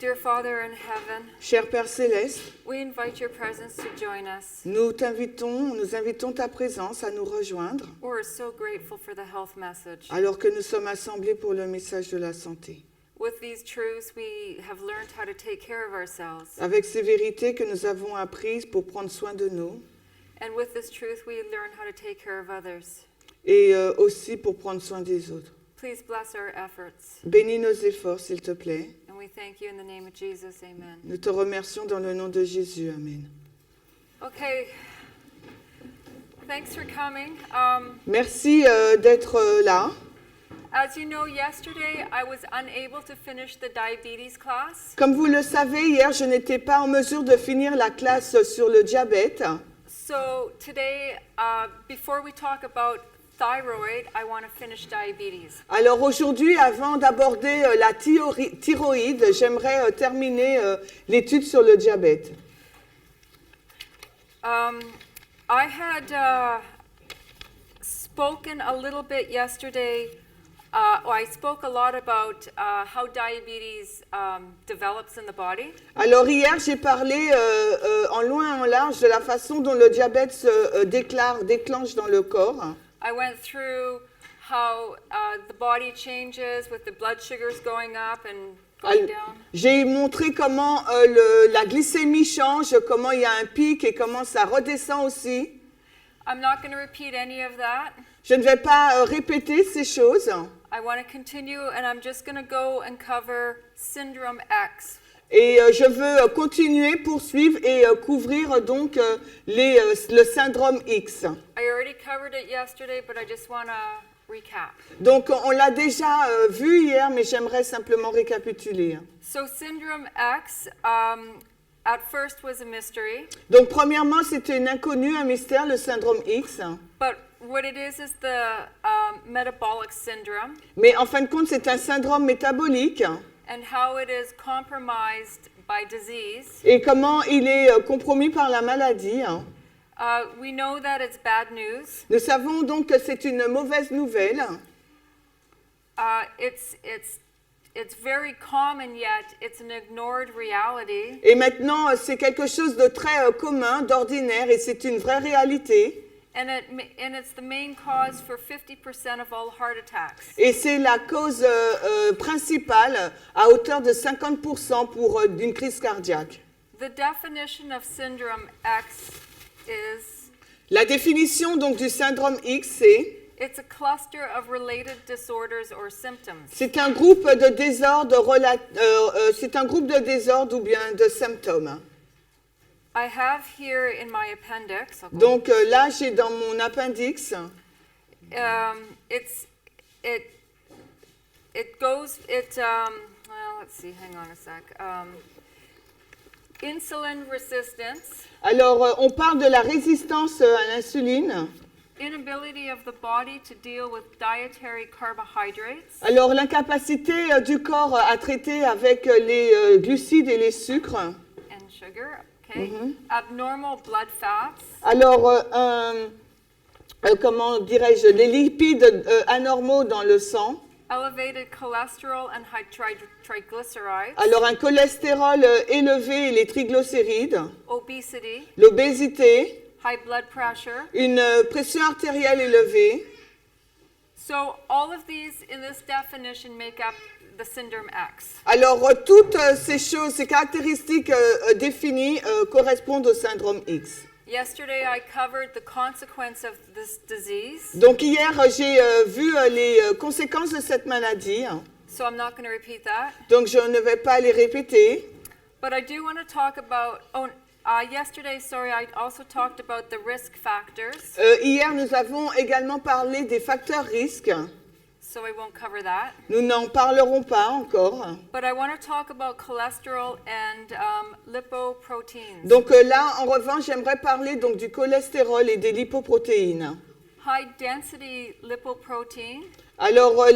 Dear Father in heaven, Cher Père Céleste, we invite your presence to join us. nous invitons ta présence à nous rejoindre We're so grateful for the health message. alors que nous sommes assemblés pour le message de la santé. With these truths, we have learned how to take care of ourselves. Avec ces vérités que nous avons apprises pour prendre soin de nous And with this truth, we learn how to take care of others. et aussi pour prendre soin des autres. Please bless our efforts. Bénis nos efforts, s'il te plaît. And we thank you in the name of Jesus. Amen. Nous te remercions dans le nom de Jésus. Amen. Okay. Thanks for coming. Merci d'être là. As you know, yesterday I was unable to finish the diabetes class. Comme vous le savez, hier, je n'étais pas en mesure de finir la classe sur le diabète. So today, before we talk about thyroid, I want to finish diabetes. Alors aujourd'hui, avant d'aborder la thyroïde, j'aimerais terminer l'étude sur le diabète. I had spoken a little bit yesterday. I spoke a lot about how diabetes develops in the body. Alors hier, j'ai parlé en loin et en large de la façon dont le diabète se déclenche dans le corps. I went through how the body changes with the blood sugars going up and going down. J'ai montré comment la glycémie change, comment il y a un pic et comment ça redescend aussi. I'm not going to repeat any of that. Je ne vais pas répéter ces choses. I want to continue, and I'm just going to go and cover syndrome X. Et je veux continuer, poursuivre et couvrir donc le syndrome X. I already covered it yesterday, but I just want to recap. Donc on l'a déjà vu hier, mais j'aimerais simplement récapituler. So syndrome X, at first was a mystery. Donc premièrement, c'était une inconnue, un mystère, le syndrome X. But what it is the metabolic syndrome. Mais en fin de compte, c'est un syndrome métabolique. And how it is compromised by disease. Et comment il est compromis par la maladie. We know that it's bad news. Nous savons donc que c'est une mauvaise nouvelle. It's very common, yet it's an ignored reality. Et maintenant, c'est quelque chose de très commun, d'ordinaire, et c'est une vraie réalité. And it's the main cause for 50% of all heart attacks. Et c'est la cause principale à hauteur de 50% pour d'une crise cardiaque. The definition of syndrome X is. La définition donc du syndrome X, c'est. It's a cluster of related disorders or symptoms. C'est un groupe de désordres ou bien de symptômes. I have here in my appendix. Donc là, j'ai dans mon appendice. Let's see. Hang on a sec. Insulin resistance. Alors, on parle de la résistance à l'insuline. Inability of the body to deal with dietary carbohydrates. Alors, l'incapacité du corps à traiter avec les glucides et les sucres. And sugar. Okay. Abnormal blood fats. Alors, comment dirais-je, les lipides anormaux dans le sang. Elevated cholesterol and high triglycerides. Alors, un cholestérol élevé et les triglycérides. Obesity. L'obésité. High blood pressure. Une pression artérielle élevée. So all of these in this definition make up the syndrome X. Alors, toutes ces choses, ces caractéristiques définies correspondent au syndrome X. Yesterday, I covered the consequence of this disease. Donc hier, j'ai vu les conséquences de cette maladie. So I'm not going to repeat that. Donc je ne vais pas les répéter. But I do want to talk about. Yesterday, I also talked about the risk factors. Hier, nous avons également parlé des facteurs risques. So I won't cover that. Nous n'en parlerons pas encore. But I want to talk about cholesterol and lipoproteins. Donc là, en revanche, j'aimerais parler donc du cholestérol et des lipoprotéines. High density lipoprotein. Alors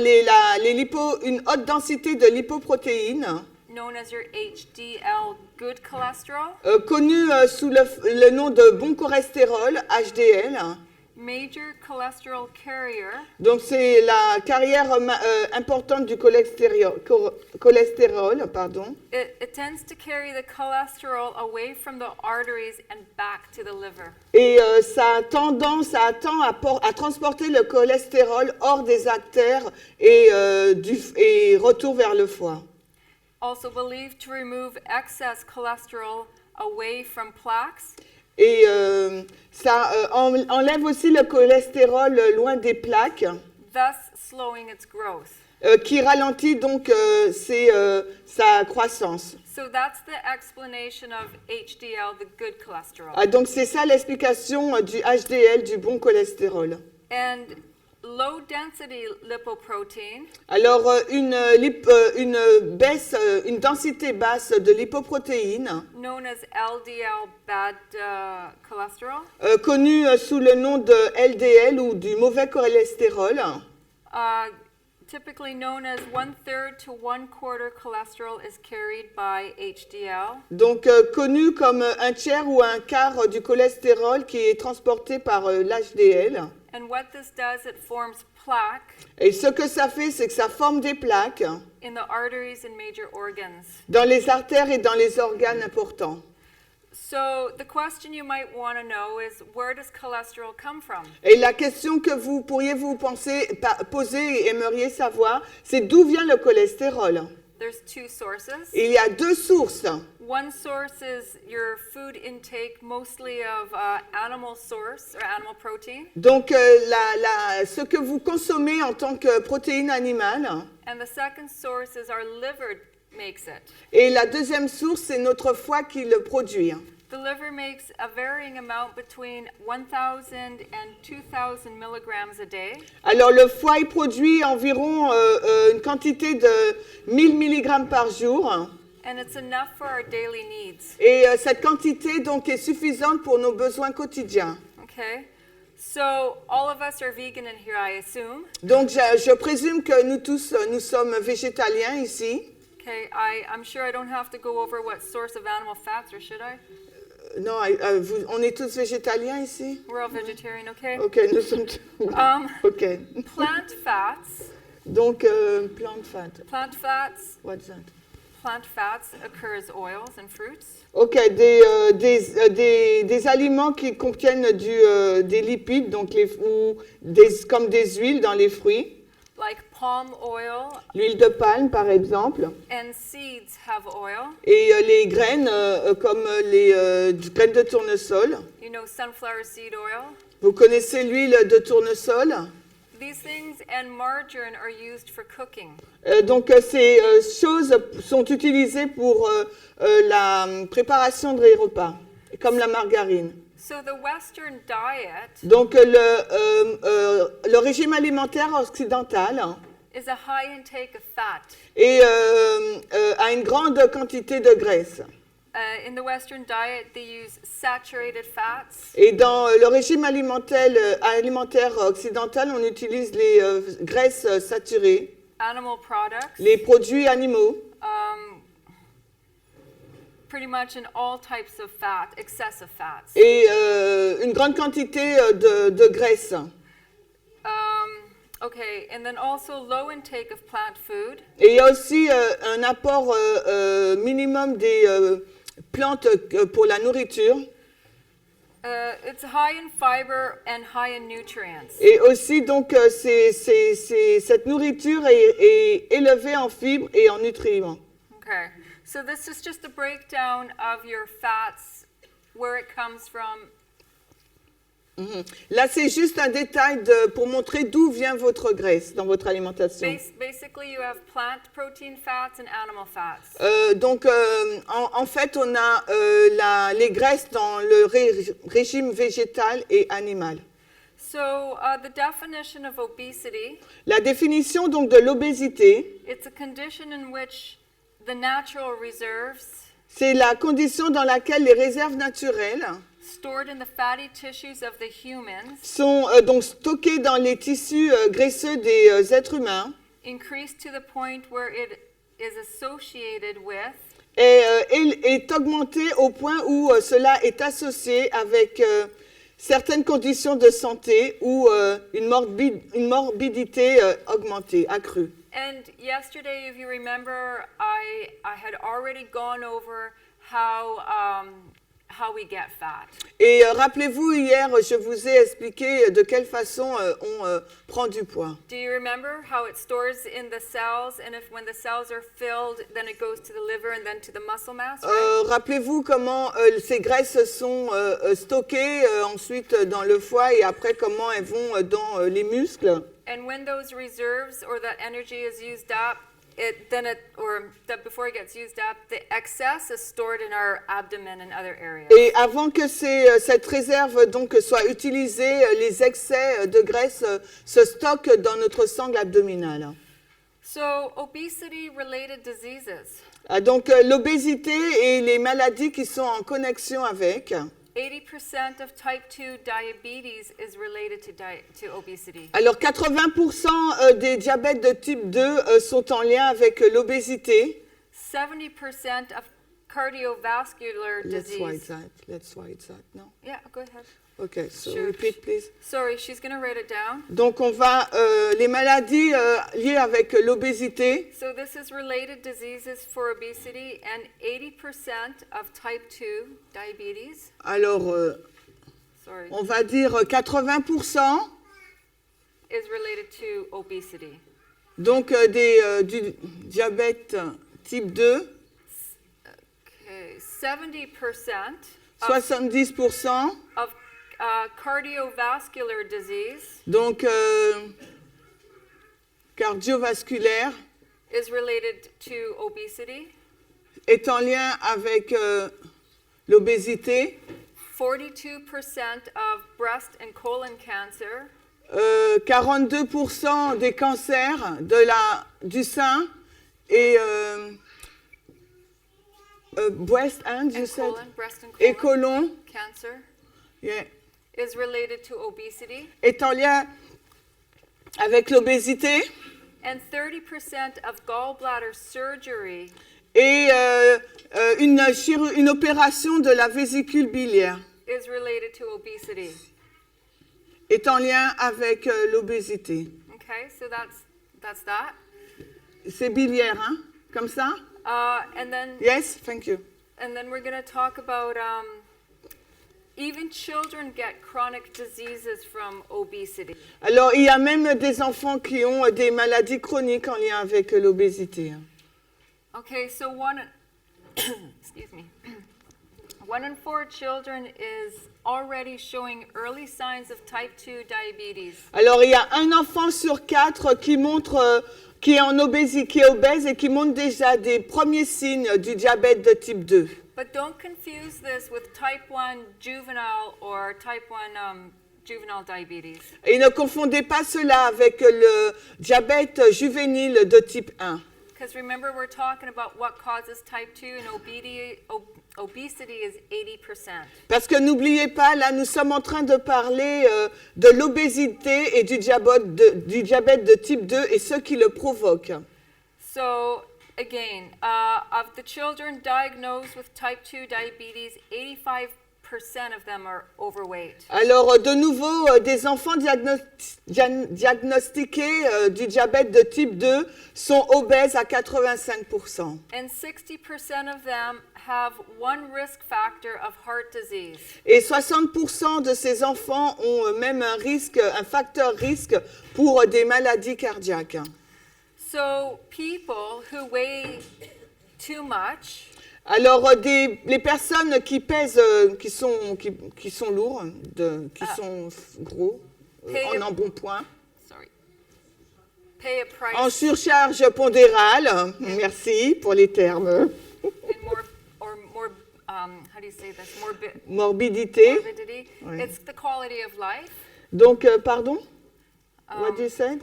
une haute densité de lipoprotéines. Known as your HDL good cholesterol. Connu sous le nom de bon cholestérol, HDL. major cholesterol carrier, Donc c'est la carrière importante du cholestérol, pardon. it tends to carry the cholesterol away from the arteries and back to the liver. Et ça tend à transporter le cholestérol hors des artères et retour vers le foie. Also believed to remove excess cholesterol away from plaques. Et ça enlève aussi le cholestérol loin des plaques, Thus slowing its growth. qui ralentit donc sa croissance. So that's the explanation of HDL, the good cholesterol. Ah, donc c'est ça l'explication du HDL, du bon cholestérol. And low density lipoprotein Alors une densité basse de lipoprotéines, known as LDL bad cholesterol, connue sous le nom de LDL ou du mauvais cholestérol, typically known as 1/3 to 1/4 cholesterol is carried by HDL. donc connue comme un tiers ou un quart du cholestérol qui est transporté par l'HDL. And what this does, it forms plaque Et ce que ça fait, c'est que ça forme des plaques in the arteries and major organs. dans les artères et dans les organes importants. So the question you might want to know is, where does cholesterol come from? Et la question que vous pourriez poser et aimeriez savoir, c'est d'où vient le cholestérol? There's two sources. Il y a deux sources. One source is your food intake, mostly of animal source or animal protein. Donc, ce que vous consommez en tant que protéine animale. And the second source is our liver makes it. Et la deuxième source, c'est notre foie qui le produit. The liver makes a varying amount between 1,000 and 2,000 milligrams a day. Alors, le foie, il produit environ une quantité de 1000 mg par jour. And it's enough for our daily needs. Et cette quantité, donc, est suffisante pour nos besoins quotidiens. Okay? So all of us are vegan in here, I assume. Donc, je présume que nous tous, nous sommes végétaliens ici. Okay, I'm sure I don't have to go over what source of animal fats, or should I? Non, on est tous végétaliens ici? We're all vegetarian, okay? Ok, nous sommes ok. Plant fats. Donc, plant fat. Plant fats. What's that? Plant fats occur as oils and fruits. Ok, des aliments qui contiennent des lipides, donc comme des huiles dans les fruits. Like palm oil. L'huile de palme, par exemple. And seeds have oil. Et les graines, comme les graines de tournesol. You know sunflower seed oil. Vous connaissez l'huile de tournesol? These things and margarine are used for cooking. Donc ces choses sont utilisées pour la préparation des repas, comme la margarine. So the Western diet Donc le régime alimentaire occidental is a high intake of fat. A une grande quantité de graisse. In the Western diet, they use saturated fats. Et dans le régime alimentaire occidental, on utilise les graisses saturées, Animal products. les produits animaux, Pretty much in all types of fat, excessive fats. et une grande quantité de graisse. Okay, and then also low intake of plant food. Et il y a aussi un apport minimum des plantes pour la nourriture. It's high in fiber and high in nutrients. Et aussi, donc, cette nourriture est élevée en fibres et en nutriments. Okay, so this is just a breakdown of your fats, where it comes from. Là, c'est juste un détail pour montrer d'où vient votre graisse dans votre alimentation. Basically, you have plant protein fats and animal fats. Donc, en fait, on a les graisses dans le régime végétal et animal. So, the definition of obesity. La définition donc de l'obésité, It's a condition in which the natural reserves c'est la condition dans laquelle les réserves naturelles stored in the fatty tissues of the humans sont donc stockées dans les tissus graisseux des êtres humains increase to the point where it is associated with et est augmentée au point où cela est associé avec certaines conditions de santé ou une morbidité augmentée, accrue. And yesterday, if you remember, I had already gone over how we get fat. Et rappelez-vous, hier, je vous ai expliqué de quelle façon on prend du poids. Do you remember how it stores in the cells, and when the cells are filled, then it goes to the liver and then to the muscle mass, right? Rappelez-vous comment ces graisses sont stockées ensuite dans le foie et après comment elles vont dans les muscles. And when those reserves or that energy is used up, before it gets used up, the excess is stored in our abdomen and other areas. Et avant que cette réserve donc soit utilisée, les excès de graisse se stockent dans notre sangle abdominale. So, obesity-related diseases. Donc l'obésité et les maladies qui sont en connexion avec. 80% of type 2 diabetes is related to obesity. Alors 80% des diabètes de type 2 sont en lien avec l'obésité. 70% of cardiovascular Let's write disease. that. Let's write that. No? Yeah, go ahead. Okay, so Sure. repeat please. Sorry, she's going to write it down. Donc on va les maladies liées avec l'obésité. So this is related diseases for obesity, and 80% of type 2 diabetes. Alors Sorry. on va dire 80%. Is related to obesity. Donc du diabète type 2. Okay, 70% 70%. of cardiovascular disease Donc cardiovasculaire is related to obesity. est en lien avec l'obésité. 42% of breast and colon cancer 42% des cancers du sein et breast and, you and said? colon, breast and Et colon colon, cancer yeah, is related to obesity. est en lien avec l'obésité. And 30% of gallbladder surgery Et une opération de la vésicule biliaire is related to obesity. est en lien avec l'obésité. Okay, so that's that. C'est biliaire, hein? Comme ça? And then Yes, thank you. we're going to talk about even children get chronic diseases from obesity. Alors, il y a même des enfants qui ont des maladies chroniques en lien avec l'obésité. Okay, so excuse me. 1 in 4 children is already showing early signs of type 2 diabetes. Alors, il y a un enfant sur 4 qui est obèse et qui montre déjà des premiers signes du diabète de type 2. But don't confuse this with type 1 juvenile or type 1 juvenile diabetes. Et ne confondez pas cela avec le diabète juvénile de type 1. Because remember, we're talking about what causes type 2, and obesity is 80%. Parce que n'oubliez pas, là, nous sommes en train de parler de l'obésité et du diabète de type 2 et ce qui le provoque. So, again, of the children diagnosed with type 2 diabetes, 85% of them are overweight. Alors, de nouveau, des enfants diagnostiqués du diabète de type 2 sont obèses à 85%. And 60% of them have one risk factor of heart disease. Et 60% de ces enfants ont même un facteur risque pour des maladies cardiaques. So, people who weigh too much Alors, les personnes qui pèsent, qui sont lourds, qui sont gros, en embonpoint, pay a price en surcharge pondérale, merci pour les termes, and more how do you say this? morbidité. Morbidity. Ouais. It's the quality of life. Donc, pardon? What you said?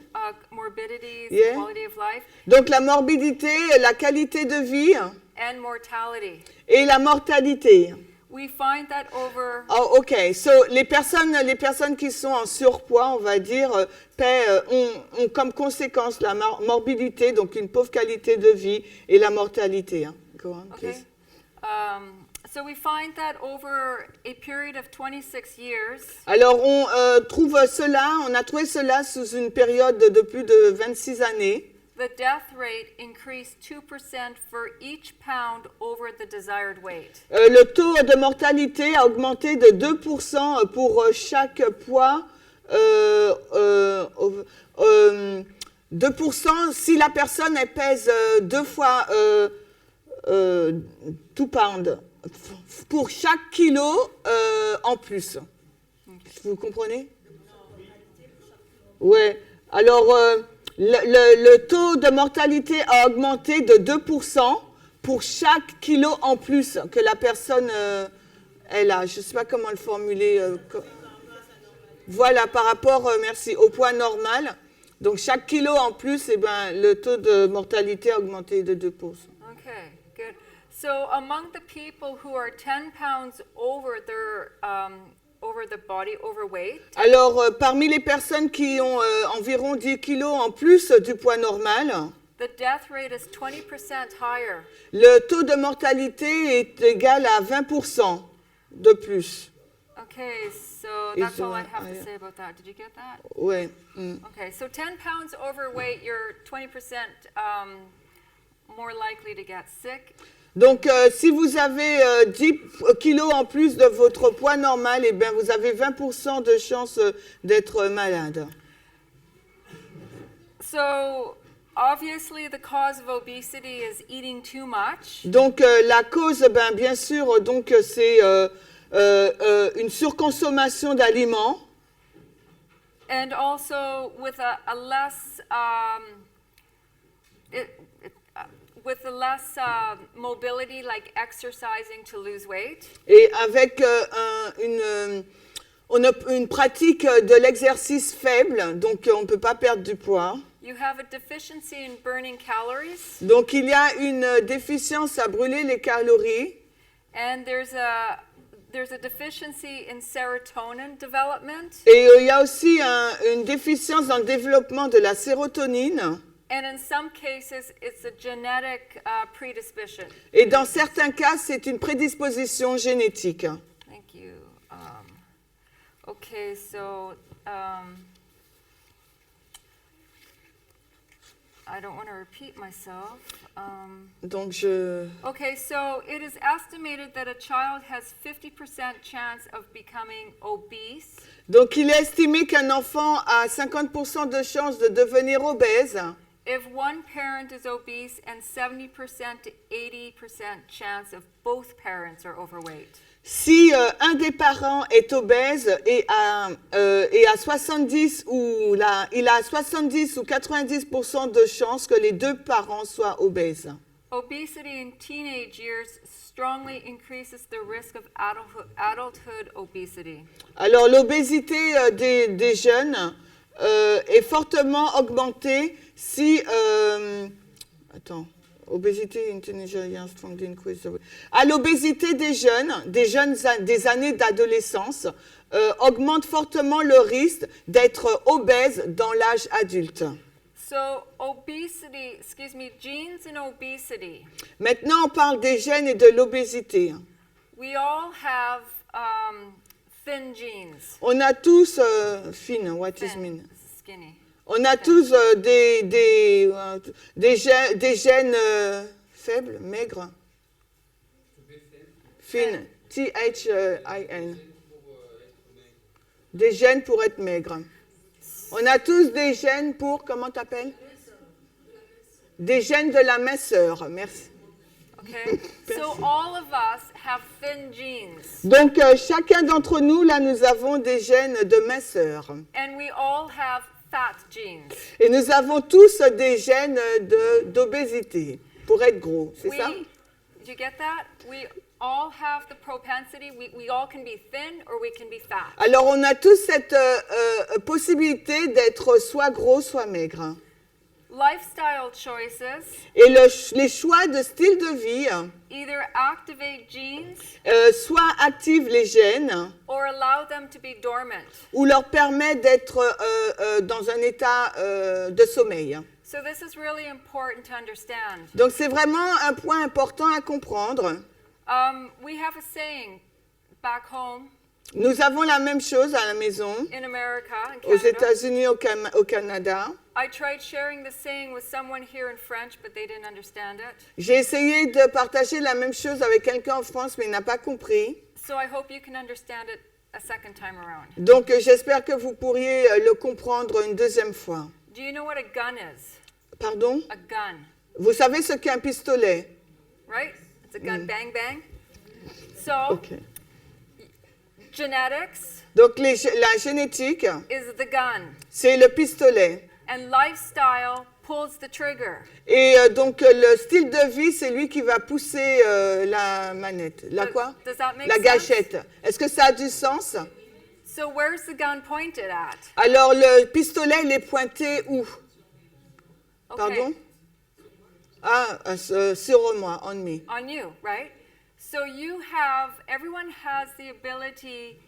Morbidity is Yeah. the quality of life, Donc, la morbidité, la qualité de vie and mortality. et la mortalité. We find that over Oh, ok. So, les personnes qui sont en surpoids, on va dire, ont comme conséquence la morbidité, donc une pauvre qualité de vie, et la mortalité. Hein. Go on, okay. please. So we find that over a period of 26 years, Alors, on a trouvé cela sous une période de plus de 26 années. the death rate increased 2% for each pound over the desired weight. Le taux de mortalité a augmenté de 2% pour chaque poids. 2% si la personne elle pèse 2 fois 2 pounds pour chaque kilo en plus. Vous comprenez? Ouais. Alors, le taux de mortalité a augmenté de 2% pour chaque kilo en plus que la personne elle a. Je ne sais pas comment le formuler. Voilà, par rapport, merci, au poids normal. Donc, chaque kilo en plus, eh ben, le taux de mortalité a augmenté de 2%. Okay, good. So among the people who are 10 pounds over their over the body overweight, Alors, parmi les personnes qui ont environ 10 kilos en plus du poids normal, the death rate is 20% higher. le taux de mortalité est égal à 20% de plus. Okay, so Is, that's all I have yeah. to say about that. Did you get that? Ouais. Okay, so 10 pounds overweight, you're 20% more likely to get sick. Donc, si vous avez 10 kilos en plus de votre poids normal, eh bien, vous avez 20% de chance d'être malade. So obviously the cause of obesity is eating too much. Donc, la cause, ben, bien sûr, donc, c'est une surconsommation d'aliments. And also with a less with a less mobility, like exercising to lose weight. Et avec une pratique de l'exercice faible, donc on ne peut pas perdre du poids. You have a deficiency in burning calories, Donc il y a une déficience à brûler les calories. and there's a deficiency in serotonin development. Et il y a aussi une déficience dans le développement de la sérotonine. And in some cases, it's a genetic predisposition. Et dans certains cas, c'est une prédisposition génétique. Thank you. Okay, so I don't want to repeat myself. Donc Okay, so it is estimated that a child has 50% chance of becoming obese. Donc il est estimé qu'un enfant a 50% de chance de devenir obèse. If one parent is obese and 70% to 80% chance of both parents are overweight. Si un des parents est obèse et a 70 il a 70 ou 90% de chances que les deux parents soient obèses. Obesity in teenage years strongly increases the risk of adulthood obesity. Alors l'obésité des jeunes est fortement augmentée si obésité in teenager young strongly increase. À l'obésité des années d'adolescence augmente fortement le risque d'être obèse dans l'âge adulte. So genes in obesity. Maintenant, on parle des gènes et de l'obésité. We all have thin genes. On a tous thin, what is mean? Skinny. On a tous des gènes faibles, maigres. Thin, T-H-I-N. Des gènes pour être maigre. On a tous des gènes pour, comment t'appelles? Des gènes de la minceur, merci. Okay, so all of us have thin genes. Donc, chacun d'entre nous, là, nous avons des gènes de minceur. And we all have fat genes. Et nous avons tous des gènes d'obésité, pour être gros, c'est ça? Did you get that? We all have the propensity, we all can be thin or we can be fat. Alors, on a tous cette possibilité d'être soit gros, soit maigre. Lifestyle choices Et les choix de style de vie either activate genes soit activent les gènes or allow them to be dormant. ou leur permet d'être dans un état de sommeil. So this is really important to understand. Donc, c'est vraiment un point important à comprendre. We have a saying back home Nous avons la même chose à la maison, in America, in aux Canada. États-Unis, au Canada. I tried sharing the saying with someone here in French, but they didn't understand it. J'ai essayé de partager la même chose avec quelqu'un en France, mais il n'a pas compris. So I hope you can understand it a second time around. Donc, j'espère que vous pourriez le comprendre une deuxième fois. Do you know what a gun is? Pardon? A gun, Vous savez ce qu'est un pistolet? right? It's a gun, bang, bang. So, Ok. genetics Donc, la génétique, is the gun, c'est le pistolet. and lifestyle pulls the trigger. Et donc, le style de vie, c'est lui qui va pousser la manette. La quoi? Does that make La sense? gâchette. Est-ce que ça a du sens? So where's the gun pointed at? Alors, le pistolet, il est pointé où? Okay. Pardon? Ah, sur moi, on me. On you, right? So everyone has the ability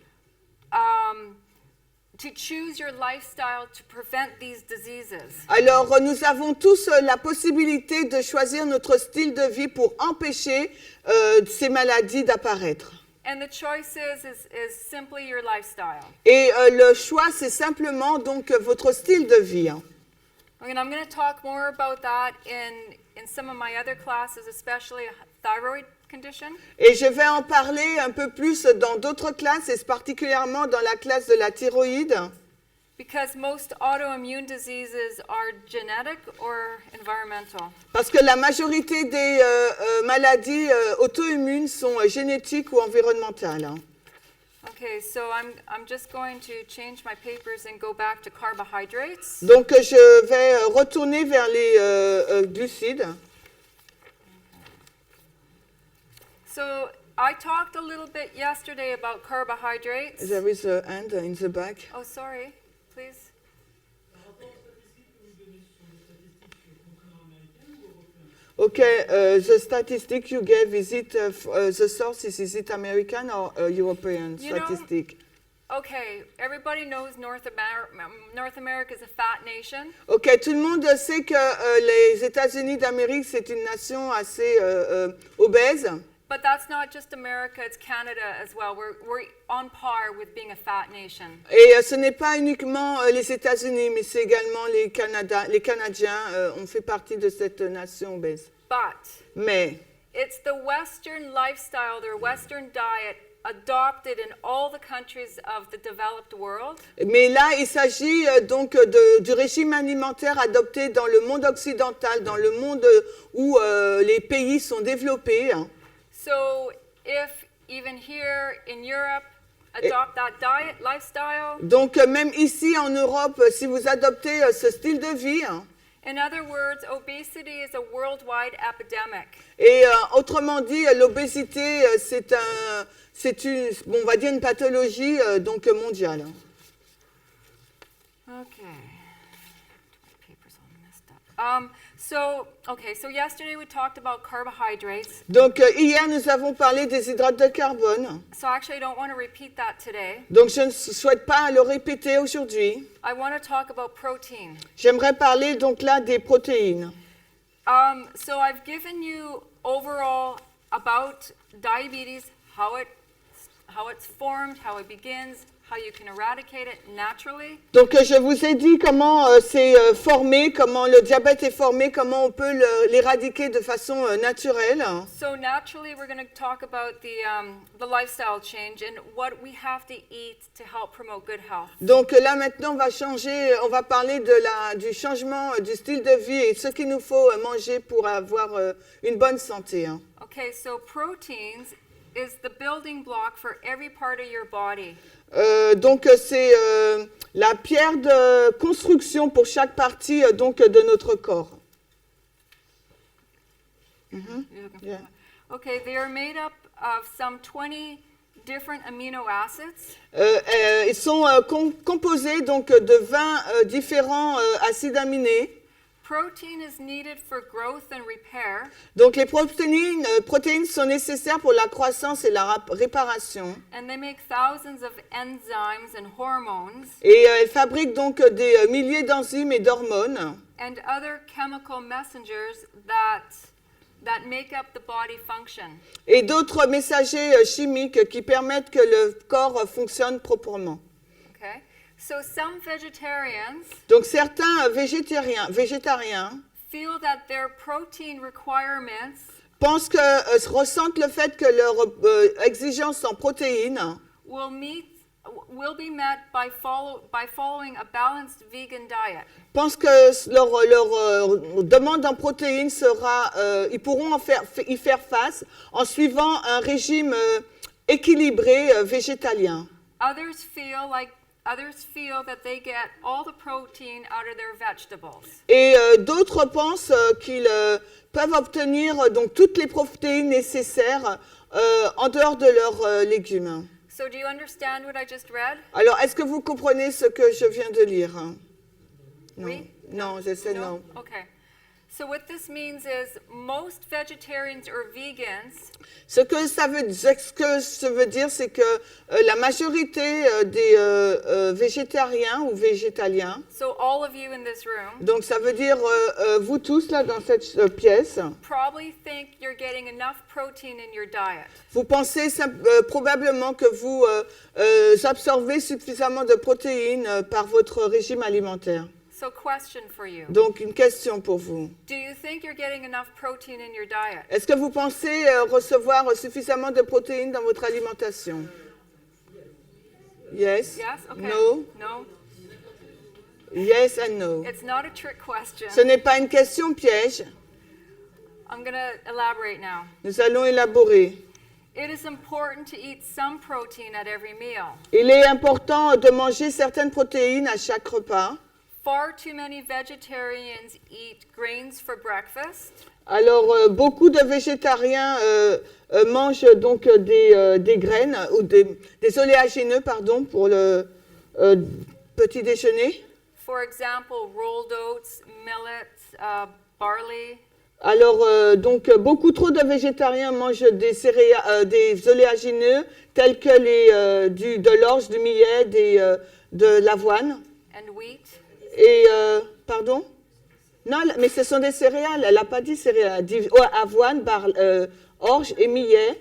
to choose your lifestyle to prevent these diseases. Alors, nous avons tous la possibilité de choisir notre style de vie pour empêcher ces maladies d'apparaître. And the choice is simply your lifestyle. Et le choix, c'est simplement donc votre style de vie. Hein. And I'm going to talk more about that in some of my other classes, especially thyroid condition. Et je vais en parler un peu plus dans d'autres classes, et particulièrement dans la classe de la thyroïde. Because most autoimmune diseases are genetic or environmental. Parce que la majorité des maladies auto-immunes sont génétiques ou environnementales. Hein. Okay, so I'm just going to change my papers and go back to carbohydrates. Donc, je vais retourner vers les glucides. So I talked a little bit yesterday about carbohydrates. There is a hand in the back. Oh, sorry, please. Okay, the statistic you gave, is it the source is it American or European You know- statistic? Okay, everybody knows North America is a fat nation. Ok, tout le monde sait que les États-Unis d'Amérique, c'est une nation assez obèse. But that's not just America, it's Canada as well. We're on par with being a fat nation. Et ce n'est pas uniquement les États-Unis, mais c'est également les Canadiens. On fait partie de cette nation obèse. But Mais it's the Western lifestyle, their Western diet, adopted in all the countries of the developed world. Mais là, il s'agit donc du régime alimentaire adopté dans le monde occidental, dans le monde où les pays sont développés. Hein. So if even here in Europe adopt that diet lifestyle, Donc même ici en Europe, si vous adoptez ce style de vie, hein, in other words, obesity is a worldwide epidemic. et autrement dit, l'obésité, c'est une, bon, on va dire une pathologie donc mondiale. Okay. My papers all messed up. So yesterday we talked about carbohydrates. Donc hier, nous avons parlé des hydrates de carbone. So actually I don't want to repeat that today. Donc je ne souhaite pas le répéter aujourd'hui. I want to talk about protein. J'aimerais parler donc là des protéines. So I've given you overall about diabetes, how it's formed, how it begins, how you can eradicate it naturally. Donc je vous ai dit comment c'est formé, comment le diabète est formé, comment on peut l'éradiquer de façon naturelle. So naturally, we're going to talk about the lifestyle change and what we have to eat to help promote good health. Donc là maintenant on va parler du changement du style de vie et ce qu'il nous faut manger pour avoir une bonne santé. Hein. Okay, so proteins is the building block for every part of your body. Donc c'est la pierre de construction pour chaque partie donc de notre corps. You're looking for Yeah. that. Okay, they are made up of some 20 different amino acids. Ils sont composés donc de 20 différents acides aminés. Protein is needed for growth and repair, Donc les protéines sont nécessaires pour la croissance et la réparation. and they make thousands of enzymes and hormones Et elles fabriquent donc des milliers d'enzymes et d'hormones and other chemical messengers that that make up the body function. et d'autres messagers chimiques qui permettent que le corps fonctionne proprement. Okay? So some vegetarians Donc certains végétariens feel that their protein requirements pensent ressentent le fait que leurs exigences en protéines will be met by following a balanced vegan diet. pensent que leur demande en protéines sera, ils pourront y faire face en suivant un régime équilibré végétalien. Others feel that they get all the protein out of their vegetables. Et d'autres pensent qu'ils peuvent obtenir donc toutes les protéines nécessaires en dehors de leurs légumes. So do you understand what I just read? Alors, est-ce que vous comprenez ce que je viens de lire? Non. Oui? Non, je sais non. Okay. So what this means is most vegetarians or vegans Ce que ça veut dire, c'est que la majorité des végétariens ou végétaliens, so all of you in this room donc ça veut dire vous tous là dans cette pièce, probably think you're getting enough protein in your diet. vous pensez probablement que vous absorbez suffisamment de protéines par votre régime alimentaire. So question for you. Donc une question pour vous. Do you think you're getting enough protein in your diet? Est-ce que vous pensez recevoir suffisamment de protéines dans votre alimentation? Yes? Yes? Okay. No? No? Yes and no. It's not a trick question. Ce n'est pas une question piège. I'm going to elaborate now. Nous allons élaborer. It is important to eat some protein at every meal. Il est important de manger certaines protéines à chaque repas. Far too many vegetarians eat grains for breakfast. Alors, beaucoup de végétariens mangent donc des graines ou des oléagineux, pardon, pour le petit déjeuner. For example, rolled oats, millets, barley. Alors, donc, beaucoup trop de végétariens mangent des oléagineux tels que de l'orge, du millet, de l'avoine. And wheat. Et, pardon? Non, mais ce sont des céréales. Elle n'a pas dit céréales. Elle dit avoine, orge et millet.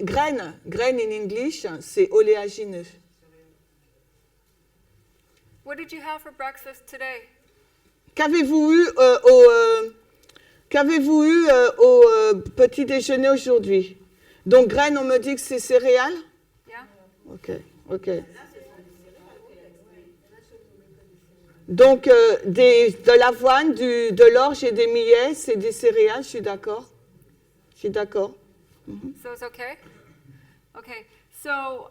Graines in English, c'est oléagineux. What did you have for breakfast today? Qu'avez-vous eu au petit déjeuner aujourd'hui? Donc, graines, on me dit que c'est céréales? Yeah? Ok. Donc, de l'avoine, de l'orge et des millets, c'est des céréales, je suis d'accord. So it's okay? Okay. So,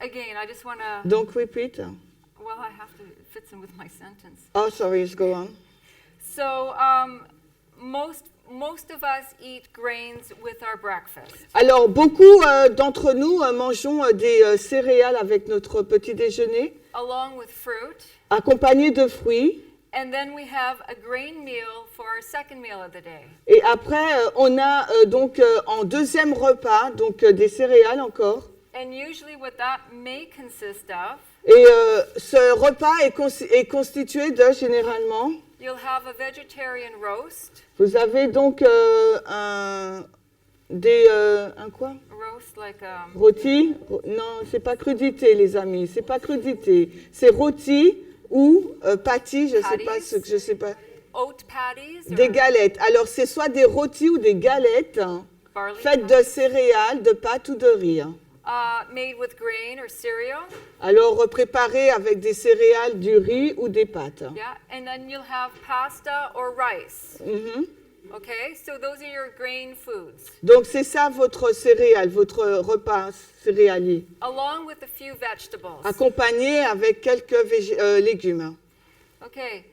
again, I just want to, Donc, repeat. well, I have to, it fits in with my sentence. Oh, sorry, go on. So, most of us eat grains with our breakfast. Alors, beaucoup d'entre nous mangeons des céréales avec notre petit déjeuner, Along with fruit. accompagnés de fruits. And then we have a grain meal for our second meal of the day. Et après, on a donc en deuxième repas, donc des céréales encore. And usually what that may consist of, Et ce repas est constitué de, généralement, you'll have a vegetarian roast. vous avez donc un quoi? Roast like Rôti? Non, c'est pas crudité, les amis, c'est pas crudité. C'est rôti ou patty, je sais pas. oat patties or Des galettes. Alors, c'est soit des rôtis ou des galettes barley faites de céréales, de pâtes ou de riz. made with grain or cereal. Alors, préparées avec des céréales, du riz ou des pâtes. Yeah, and then you'll have pasta or rice. Mhm. Okay, so those are your grain foods, Donc, c'est ça votre céréale, votre repas céréalier, along with a few vegetables. accompagné avec quelques légumes. Okay,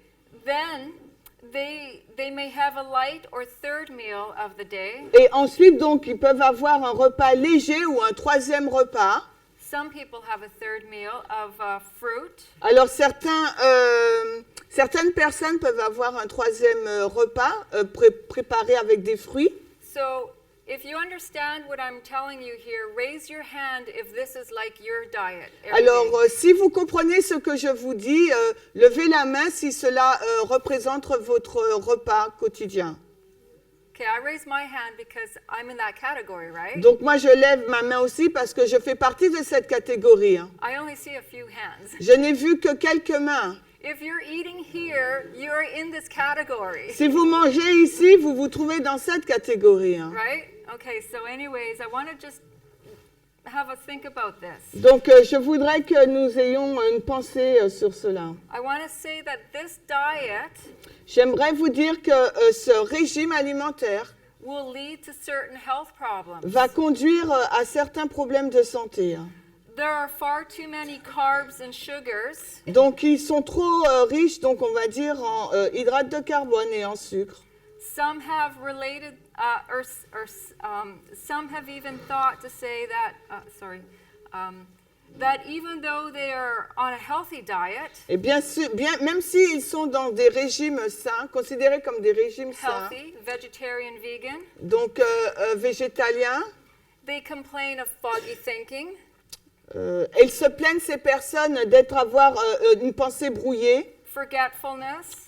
then they may have a light or third meal of the day. Et ensuite, donc, ils peuvent avoir un repas léger ou un troisième repas. Some people have a third meal of fruit. Alors, certaines personnes peuvent avoir un troisième repas préparé avec des fruits. So If you understand what I'm telling you here, raise your hand if this is like your diet. every Alors, day. si vous comprenez ce que je vous dis, levez la main si cela représente votre repas quotidien. Okay, I raise my hand because I'm in that category, right? Donc moi, je lève ma main aussi parce que je fais partie de cette catégorie. Hein. I only see a few hands. Je n'ai vu que quelques mains. If you're eating here, you're in this category, Si vous mangez ici, vous vous trouvez dans cette catégorie. Hein. right? Okay, so anyways, I want to just have us think about this. Donc, je voudrais que nous ayons une pensée sur cela. I want to say that this diet J'aimerais vous dire que ce régime alimentaire will lead to certain health problems. va conduire à certains problèmes de santé. Hein. There are far too many carbs and sugars, Donc, ils sont trop riches, donc on va dire en hydrates de carbone et en sucre. some have related, some have even thought to say that, that even though they are on a healthy diet, Et bien, même s'ils sont dans des régimes sains, considérés comme des régimes sains, healthy, vegetarian, vegan, donc végétaliens, they complain of foggy thinking, ils se plaignent, ces personnes, avoir une pensée brouillée. forgetfulness,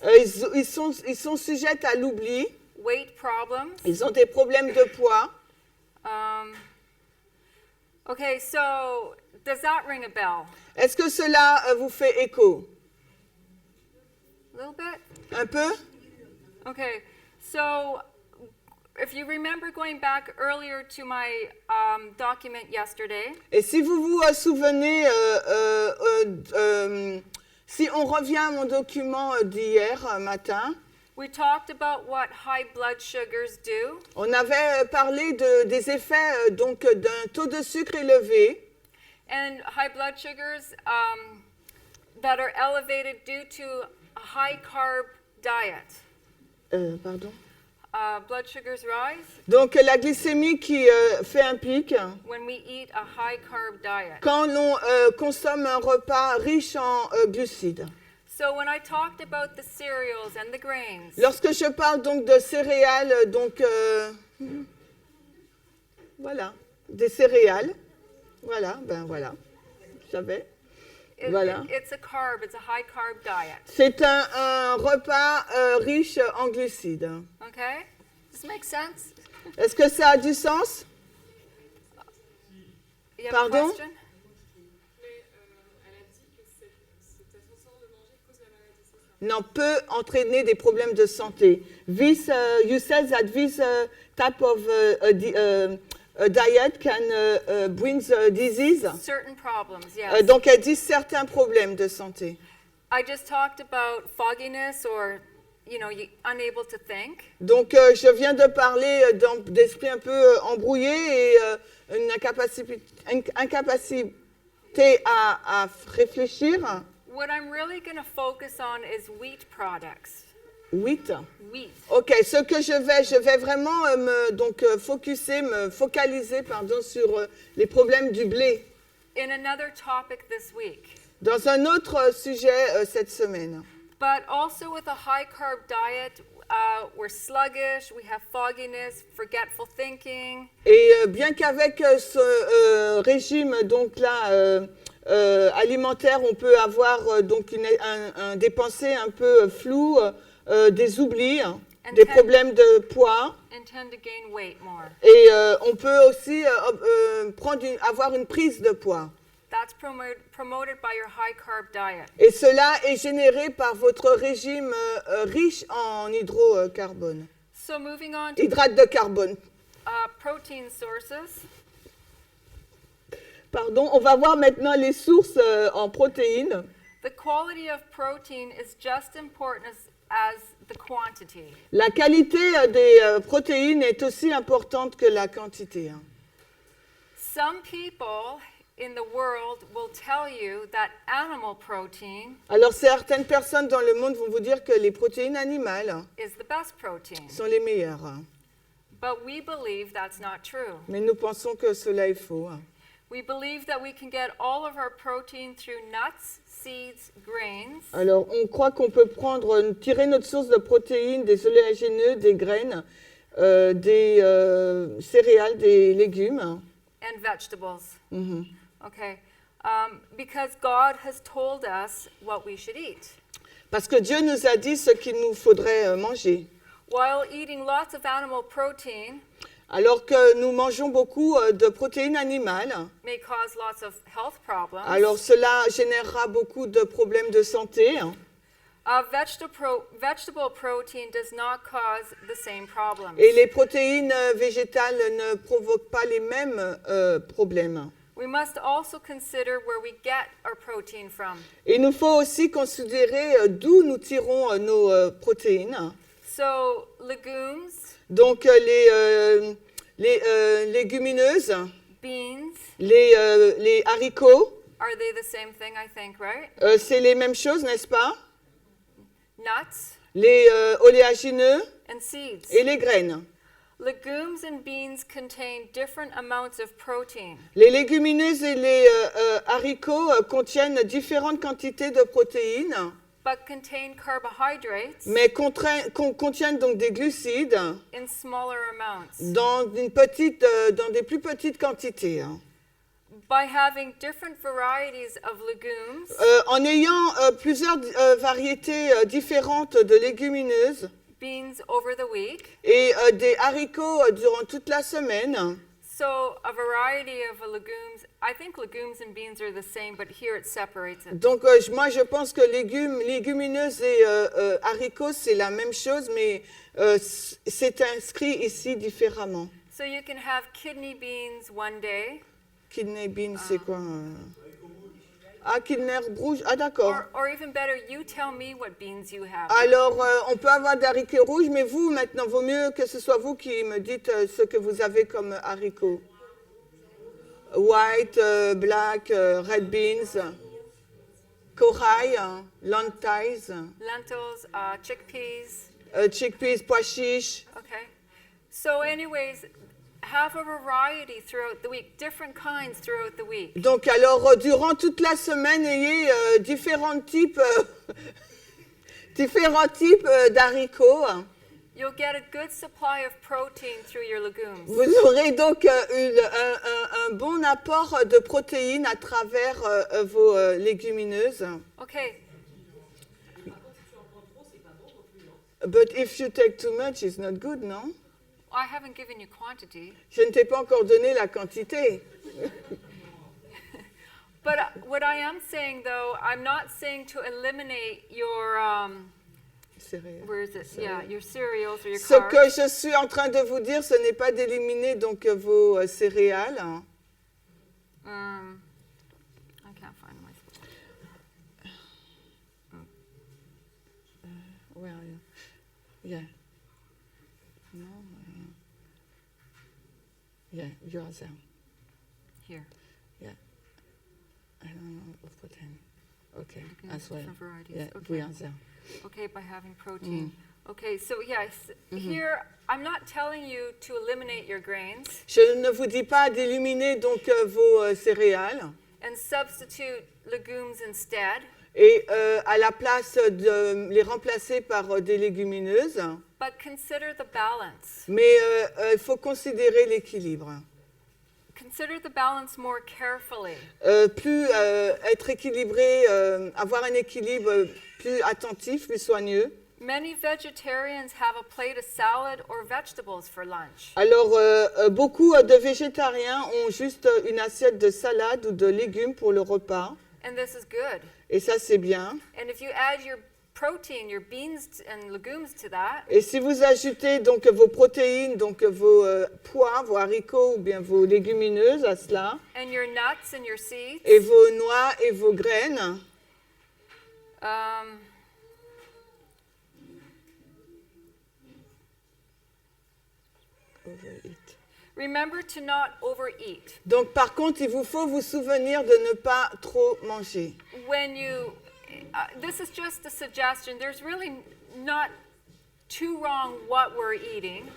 Ils sont sujettes à l'oubli. weight problems. Ils ont des problèmes de poids. Okay, so does that ring a bell? Est-ce que cela vous fait écho? A little bit? Un peu? Okay, so if you remember going back earlier to my document yesterday, Et si vous vous souvenez, si on revient à mon document d'hier matin, we talked about what high blood sugars do, on avait parlé des effets donc d'un taux de sucre élevé. and high blood sugars that are elevated due to a high carb diet. Pardon? Blood sugars rise Donc la glycémie qui fait un pic when we eat a high carb diet. quand on consomme un repas riche en glucides. So when I talked about the cereals and the grains, Lorsque je parle donc de céréales, donc voilà, des céréales, voilà, ben voilà, je savais. Voilà. it's a carb, it's a high carb diet. C'est un repas riche en glucides. Okay? Does this make sense? Est-ce que ça a du sens? You have Pardon? a question? Non, peut entraîner des problèmes de santé. This, you said that this type of diet can bring disease. Certain problems, yes. Donc, elle dit certains problèmes de santé. I just talked about fogginess or, you know, unable to think. Donc, je viens de parler d'esprit un peu embrouillé et une incapacité à réfléchir. What I'm really going to focus on is wheat products. 8. Wheat. Ok, ce que je vais vraiment me focaliser sur les problèmes du blé. In another topic this week. Dans un autre sujet cette semaine. But also with a high carb diet, we're sluggish, we have fogginess, forgetful thinking. Et bien qu'avec ce régime donc là alimentaire, on peut avoir donc des pensées un peu floues, des oublis, des problèmes de poids. And tend to gain weight more. Et on peut aussi avoir une prise de poids. That's promoted by your high carb diet. Et cela est généré par votre régime riche en hydrocarbone. So moving on to Hydrate de carbone. protein sources. Pardon, on va voir maintenant les sources en protéines. The quality of protein is just important as the quantity. La qualité des protéines est aussi importante que la quantité. Some people in the world will tell you that animal protein Alors certaines personnes dans le monde vont vous dire que les protéines animales is the best protein. sont les meilleures. But we believe that's not true. Mais nous pensons que cela est faux. We believe that we can get all of our protein through nuts, seeds, grains, Alors on croit qu'on peut tirer notre source de protéines des oléagineux, des graines, des céréales, des légumes. and vegetables. Mhm. Okay. Because God has told us what we should eat. Parce que Dieu nous a dit ce qu'il nous faudrait manger. While eating lots of animal protein Alors que nous mangeons beaucoup de protéines animales, may cause lots of health problems, alors cela générera beaucoup de problèmes de santé. vegetable protein does not cause the same problems. Et les protéines végétales ne provoquent pas les mêmes problèmes. We must also consider where we get our protein from. Il nous faut aussi considérer d'où nous tirons nos protéines. So, legumes, Donc les légumineuses, beans, les haricots, are they the same thing, I think, right? c'est les mêmes choses, n'est-ce pas? Nuts Les oléagineux and seeds. et les graines. Legumes and beans contain different amounts of protein. Les légumineuses et les haricots contiennent différentes quantités de protéines, But contain carbohydrates mais contiennent donc des glucides in smaller amounts. dans des plus petites quantités. By having different varieties of legumes, En ayant plusieurs variétés différentes de légumineuses beans over the week, et des haricots durant toute la semaine, so a variety of legumes, I think legumes and beans are the same, but here it separates it. donc moi je pense que légumineuses et haricots c'est la même chose, mais c'est inscrit ici différemment. So you can have kidney beans one day, Kidney beans, c'est quoi Ah, kidney rouge. Ah, d'accord. or even better, you tell me what beans you have. Alors, on peut avoir des haricots rouges, mais vous, maintenant, vaut mieux que ce soit vous qui me dites ce que vous avez comme haricots. White, black, red beans, corail, lentils, Lentils, chickpeas. chickpeas, pois chiches. Okay. So anyways, have a variety throughout the week, different kinds throughout the week. Donc, alors, durant toute la semaine, ayez différents types d'haricots. You'll get a good supply of protein through your legumes. Vous aurez donc un bon apport de protéines à travers vos légumineuses. Okay. But if you take too much, it's not good, non? I haven't given you quantity, Je ne t'ai pas encore donné la quantité. but what I am saying though, I'm not saying to eliminate your Céréales. where is it? Yeah, your cereals or your Ce carbs. que je suis en train de vous dire, ce n'est pas d'éliminer donc vos céréales. I can't find my. Where are you? Yeah. No. Yeah, you are there. Here. Yeah. I don't know of protein. Okay, can as well. different varieties. Yeah, Okay. we are there. Okay, by having protein. Okay, so yes, here I'm not telling you to eliminate your grains Je ne vous dis pas d'éliminer donc vos céréales and substitute legumes instead, et à la place de les remplacer par des légumineuses, but consider the balance. mais il faut considérer l'équilibre. Consider the balance more carefully. Plus être équilibré, avoir un équilibre plus attentif, plus soigneux. Many vegetarians have a plate of salad or vegetables for lunch. Alors, beaucoup de végétariens ont juste une assiette de salade ou de légumes pour le repas, And this is good. et ça c'est bien. And if you add your protein, your beans and legumes to that, Et si vous ajoutez donc vos protéines, donc vos pois, vos haricots ou bien vos légumineuses à cela, and your nuts and your seeds, et vos noix et vos graines, remember to not overeat. donc par contre, il vous faut vous souvenir de ne pas trop manger. When you, this is just a suggestion. There's really not too wrong what we're eating.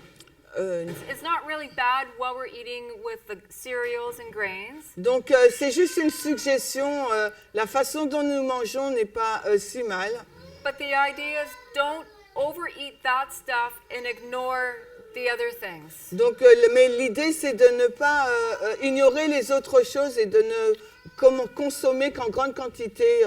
It's not really bad what we're eating with the cereals and grains. Donc c'est juste une suggestion, la façon dont nous mangeons n'est pas si mal. But the idea is don't overeat that stuff and ignore the other things. Donc, mais l'idée, c'est de ne pas ignorer les autres choses et de ne consommer qu'en grande quantité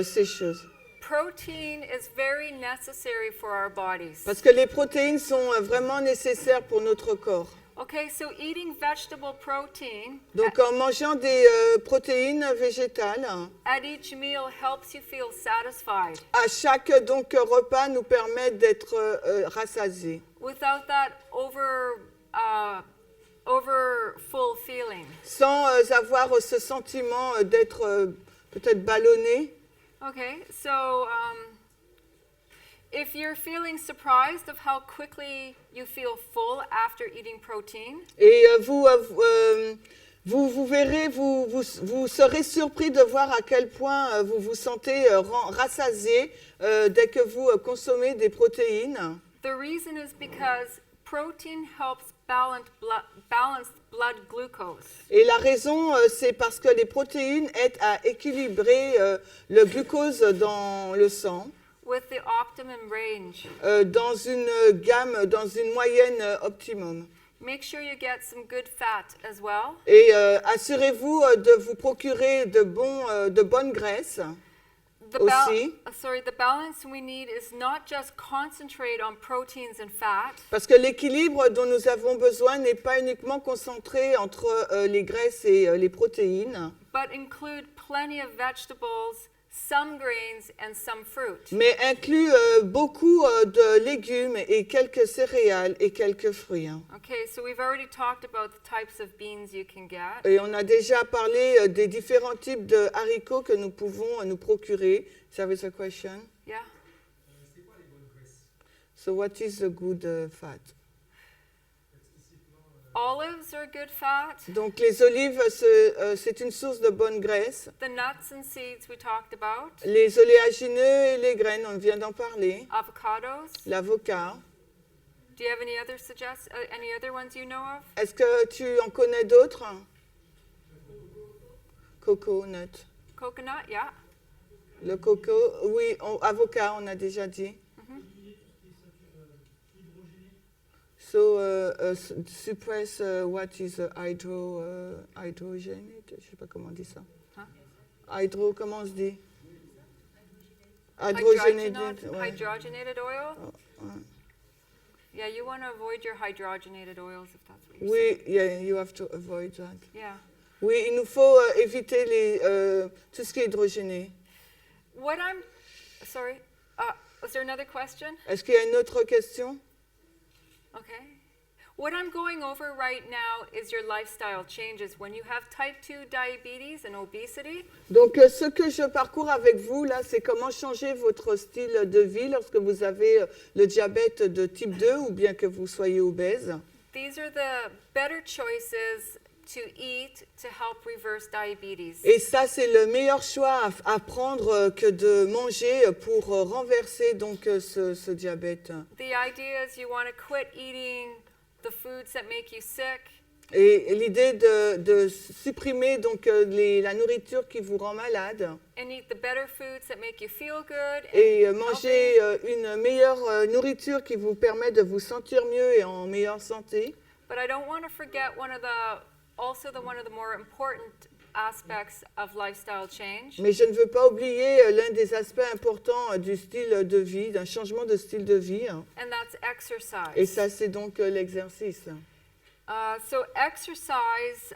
ces choses. Protein is very necessary for our bodies. Parce que les protéines sont vraiment nécessaires pour notre corps. Okay, so eating vegetable protein Donc, en mangeant des protéines végétales, at each meal helps you feel satisfied. à chaque donc repas nous permet d'être rassasiés. Without that over full feeling. Sans avoir ce sentiment d'être peut-être ballonné. Okay, so if you're feeling surprised of how quickly you feel full after eating protein, Et vous verrez, vous serez surpris de voir à quel point vous vous sentez rassasié dès que vous consommez des protéines. the reason is because protein helps balance blood glucose. Et la raison, c'est parce que les protéines aident à équilibrer le glucose dans le sang With the optimum range. dans une gamme, dans une moyenne optimum. Make sure you get some good fat as well. Et assurez-vous de vous procurer de bonnes graisses. Aussi. The balance we need is not just concentrate on proteins and fat, Parce que l'équilibre dont nous avons besoin n'est pas uniquement concentré entre les graisses et les protéines, but include plenty of vegetables, some grains, and some fruit. mais inclut beaucoup de légumes et quelques céréales et quelques fruits. Okay, so we've already talked about the types of beans you can get. Et on a déjà parlé des différents types de haricots que nous pouvons nous procurer. That was a question. Yeah. So what is the good fat? Olives are good fat. Donc les olives, c'est une source de bonne graisse. The nuts and seeds we talked about. Les oléagineux et les graines, on vient d'en parler. Avocados. L'avocat. Do you have any other ones you know of? Est-ce que tu en connais d'autres? Coco, nut. Coconut, yeah. Le coco, oui, avocat, on a déjà dit. So, suppress what is hydrogenate? Je ne sais pas comment on dit ça. Comment on se dit? Hydrogenated. Ouais. Hydrogenated oil? Ouais. Yeah, you want to avoid your hydrogenated oils if that's what you're Oui, yeah, you have to avoid that. saying. Yeah. Oui, il nous faut éviter tout ce qui est hydrogéné. Sorry, was there another question? Est-ce qu'il y a une autre question? Okay. What I'm going over right now is your lifestyle changes. When you have type 2 diabetes and obesity, Donc, ce que je parcours avec vous, là, c'est comment changer votre style de vie lorsque vous avez le diabète de type 2 ou bien que vous soyez obèse. these are the better choices to eat to help reverse diabetes. Et ça, c'est le meilleur choix à prendre que de manger pour renverser donc ce diabète. The idea is you want to quit eating the foods that make you sick. Et l'idée de supprimer donc la nourriture qui vous rend malade And eat the better foods that make you feel good. et and manger healthy. une meilleure nourriture qui vous permet de vous sentir mieux et en meilleure santé. But I don't want to forget one of the more important aspects of lifestyle change. Mais je ne veux pas oublier l'un des aspects importants du style de vie, d'un changement de style de vie. And that's exercise. Et ça, c'est donc l'exercice. So exercise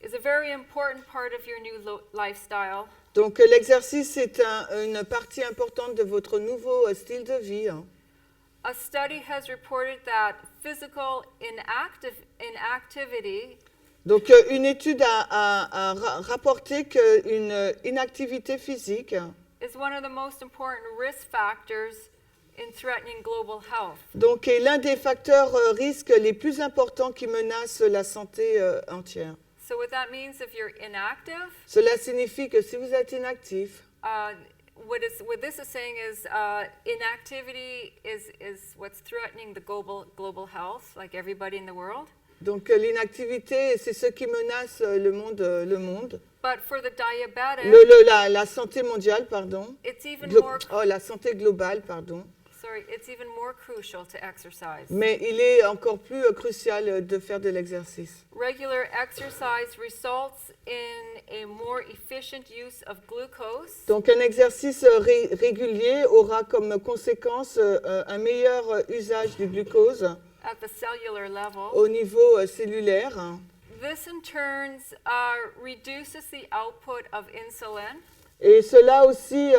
is a very important part of your new lifestyle. Donc l'exercice, c'est une partie importante de votre nouveau style de vie. A study has reported that physical inactivity Donc une étude a rapporté qu'une inactivité physique is one of the most important risk factors in threatening global health. donc, est l'un des facteurs risques les plus importants qui menacent la santé entière. So what that means, if you're inactive, Cela signifie que si vous êtes inactif, what this is saying is inactivity is what's threatening the global health, like everybody in the world. donc l'inactivité, c'est ce qui menace le monde. But for the diabetic, La santé mondiale, pardon. it's even Glo- more. la santé globale, pardon. sorry, it's even more crucial to exercise. Mais il est encore plus crucial de faire de l'exercice. Regular exercise results in a more efficient use of glucose. Donc un exercice régulier aura comme conséquence un meilleur usage du glucose At the cellular level. au niveau cellulaire. This in turn reduces the output of insulin. Et cela aussi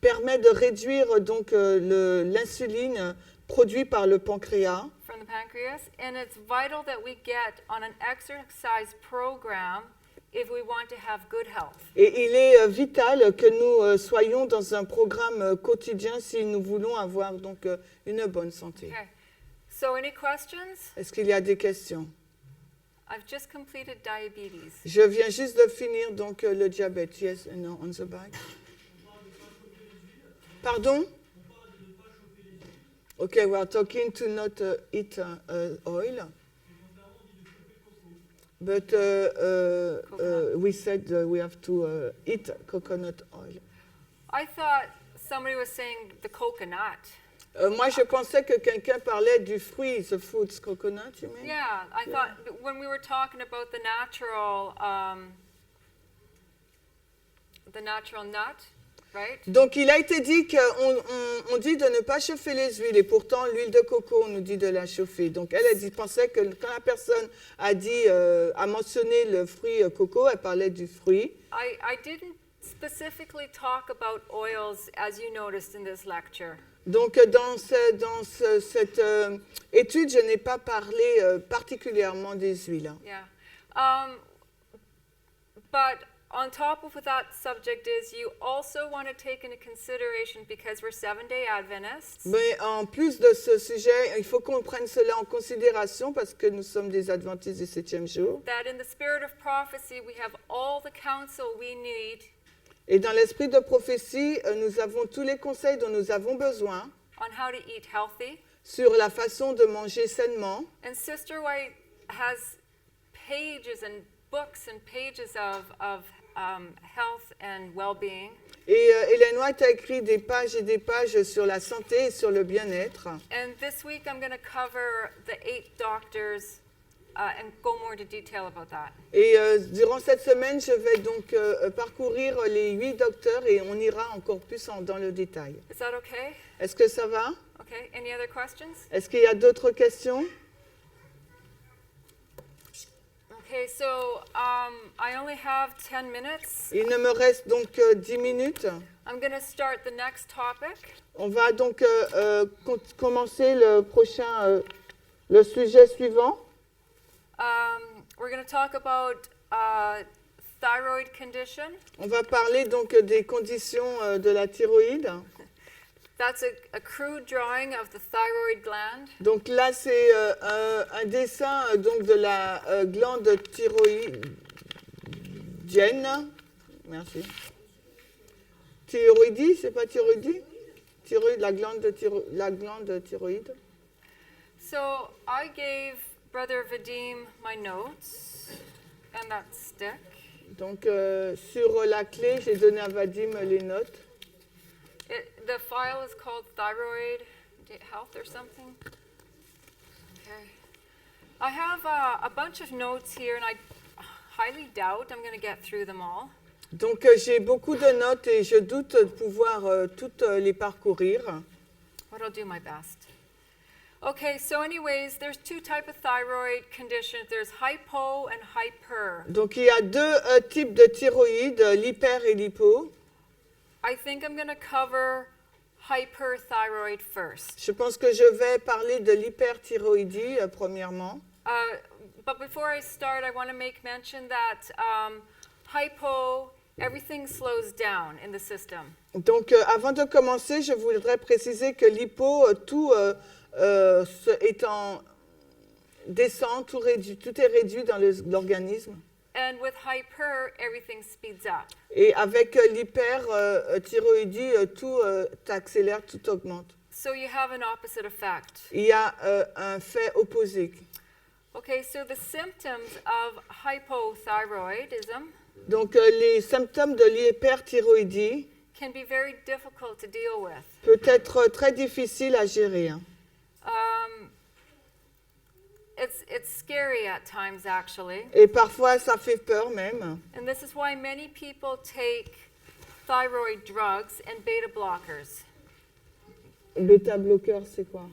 permet de réduire donc l'insuline produite par le pancréas. From the pancreas, and it's vital that we get on an exercise program if we want to have good health. Et il est vital que nous soyons dans un programme quotidien si nous voulons avoir donc une bonne santé. Okay. So any questions? Est-ce qu'il y a des questions? I've just completed diabetes. Je viens juste de finir donc le diabète. Yes, no, on the back. Pardon? Okay, we are talking to not eat oil. But we said we have to eat coconut oil. I thought somebody was saying the coconut. Moi, je pensais que quelqu'un parlait du fruit, the fruits, coconut, you mean? Yeah, I thought when we were talking about the natural nut, right? Donc, il a été dit qu'on dit de ne pas chauffer les huiles, et pourtant, l'huile de coco, on nous dit de la chauffer. Donc, elle pensait que quand la personne a mentionné le fruit coco, elle parlait du fruit. I didn't specifically talk about oils, as you noticed in this lecture. Donc, dans cette étude, je n'ai pas parlé particulièrement des huiles. Yeah. But on top of what that subject is, you also want to take into consideration, because we're Seventh-day Adventists, Mais en plus de ce sujet, il faut qu'on prenne cela en considération parce que nous sommes des adventistes du 7e jour. that in the spirit of prophecy, we have all the counsel we need Et dans l'esprit de prophétie, nous avons tous les conseils dont nous avons besoin on how to eat healthy. sur la façon de manger sainement. And Sister White has pages and books and pages of health and well-being. Et Hélène White a écrit des pages et des pages sur la santé et sur le bien-être. And this week I'm going to cover the 8 doctors and go more into detail about that. Et durant cette semaine, je vais donc parcourir les 8 docteurs et on ira encore plus dans le détail. Is that okay? Est-ce que ça va? Okay. Any other questions? Est-ce qu'il y a d'autres questions? Okay, so I only have 10 minutes. Il ne me reste donc 10 minutes. I'm going to start the next topic. On va donc commencer le sujet suivant. We're going to talk about thyroid condition. On va parler donc des conditions de la thyroïde. That's a crude drawing of the thyroid gland. Donc là, c'est un dessin donc de la glande thyroïdienne. Merci. Thyroïdie, c'est pas thyroïdie? Thyroïde, la glande thyroïde. So I gave Brother Vadim my notes and that stick. Donc sur la clé, j'ai donné à Vadim les notes. The file is called Thyroid Health or something. Okay. I have a bunch of notes here, and I highly doubt I'm going to get through them all. Donc j'ai beaucoup de notes et je doute de pouvoir toutes les parcourir. But I'll do my best. Okay, so anyways, there's 2 types of thyroid conditions. There's hypo and hyper. Donc il y a 2 types de thyroïde, l'hyper et l'hypo. I think I'm going to cover hyperthyroid first. Je pense que je vais parler de l'hyperthyroïdie premièrement. But before I start, I want to make mention that hypo, everything slows down in the system. Donc avant de commencer, je voudrais préciser que l'hypo, tout est en descend, tout est réduit dans l'organisme. And with hyper, everything speeds up. Et avec l'hyperthyroïdie, tout accélère, tout augmente. So you have an opposite effect. Il y a un fait opposé. Okay, so the symptoms of hypothyroidism Donc les symptômes de l'hyperthyroïdie can be very difficult to deal with. peut être très difficile à gérer. It's scary at times, actually. Et parfois, ça fait peur même. And this is why many people take thyroid drugs and beta blockers. Bêta-bloqueur, c'est quoi?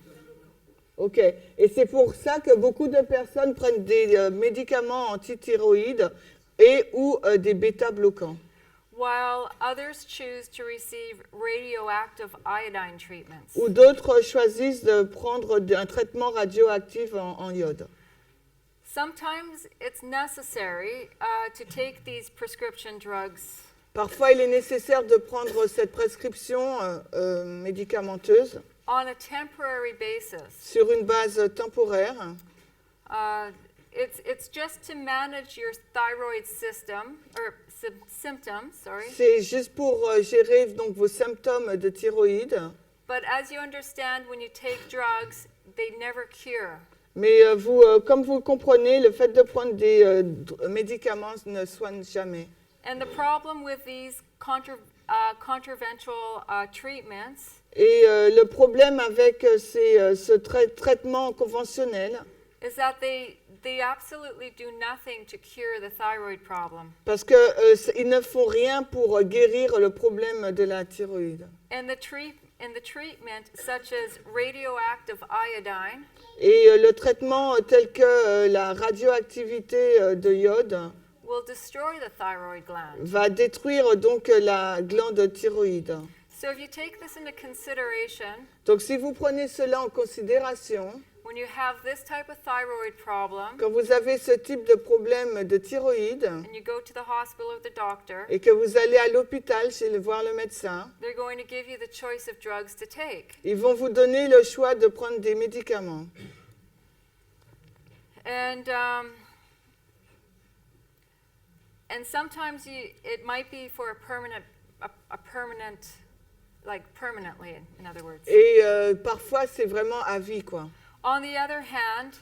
Ok. Et c'est pour ça que beaucoup de personnes prennent des médicaments antithyroïdes et ou des bêta-bloquants. While others choose to receive radioactive iodine treatments. Ou d'autres choisissent de prendre un traitement radioactif en iode. Sometimes it's necessary to take these prescription drugs Parfois, il est nécessaire de prendre cette prescription médicamenteuse on a temporary basis. sur une base temporaire. It's just to manage your thyroid system or symptoms, sorry. C'est juste pour gérer donc vos symptômes de thyroïde. But as you understand, when you take drugs, they never cure. Mais comme vous le comprenez, le fait de prendre des médicaments ne soigne jamais. And the problem with these contraventional treatments Et le problème avec ce traitement conventionnel, is that they absolutely do nothing to cure the thyroid problem. parce que ils ne font rien pour guérir le problème de la thyroïde. And the treatment, such as radioactive iodine, Et le traitement tel que la radioactivité de iode will destroy the thyroid gland. va détruire donc la glande thyroïde. So if you take this into consideration, Donc si vous prenez cela en considération, when you have this type of thyroid problem, quand vous avez ce type de problème de thyroïde and you go to the hospital or the doctor, et que vous allez à l'hôpital voir le médecin, they're going to give you the choice of drugs to take. ils vont vous donner le choix de prendre des médicaments. And sometimes it might be for a permanent, like permanently, in other words. Et parfois, c'est vraiment à vie, quoi. On the other hand,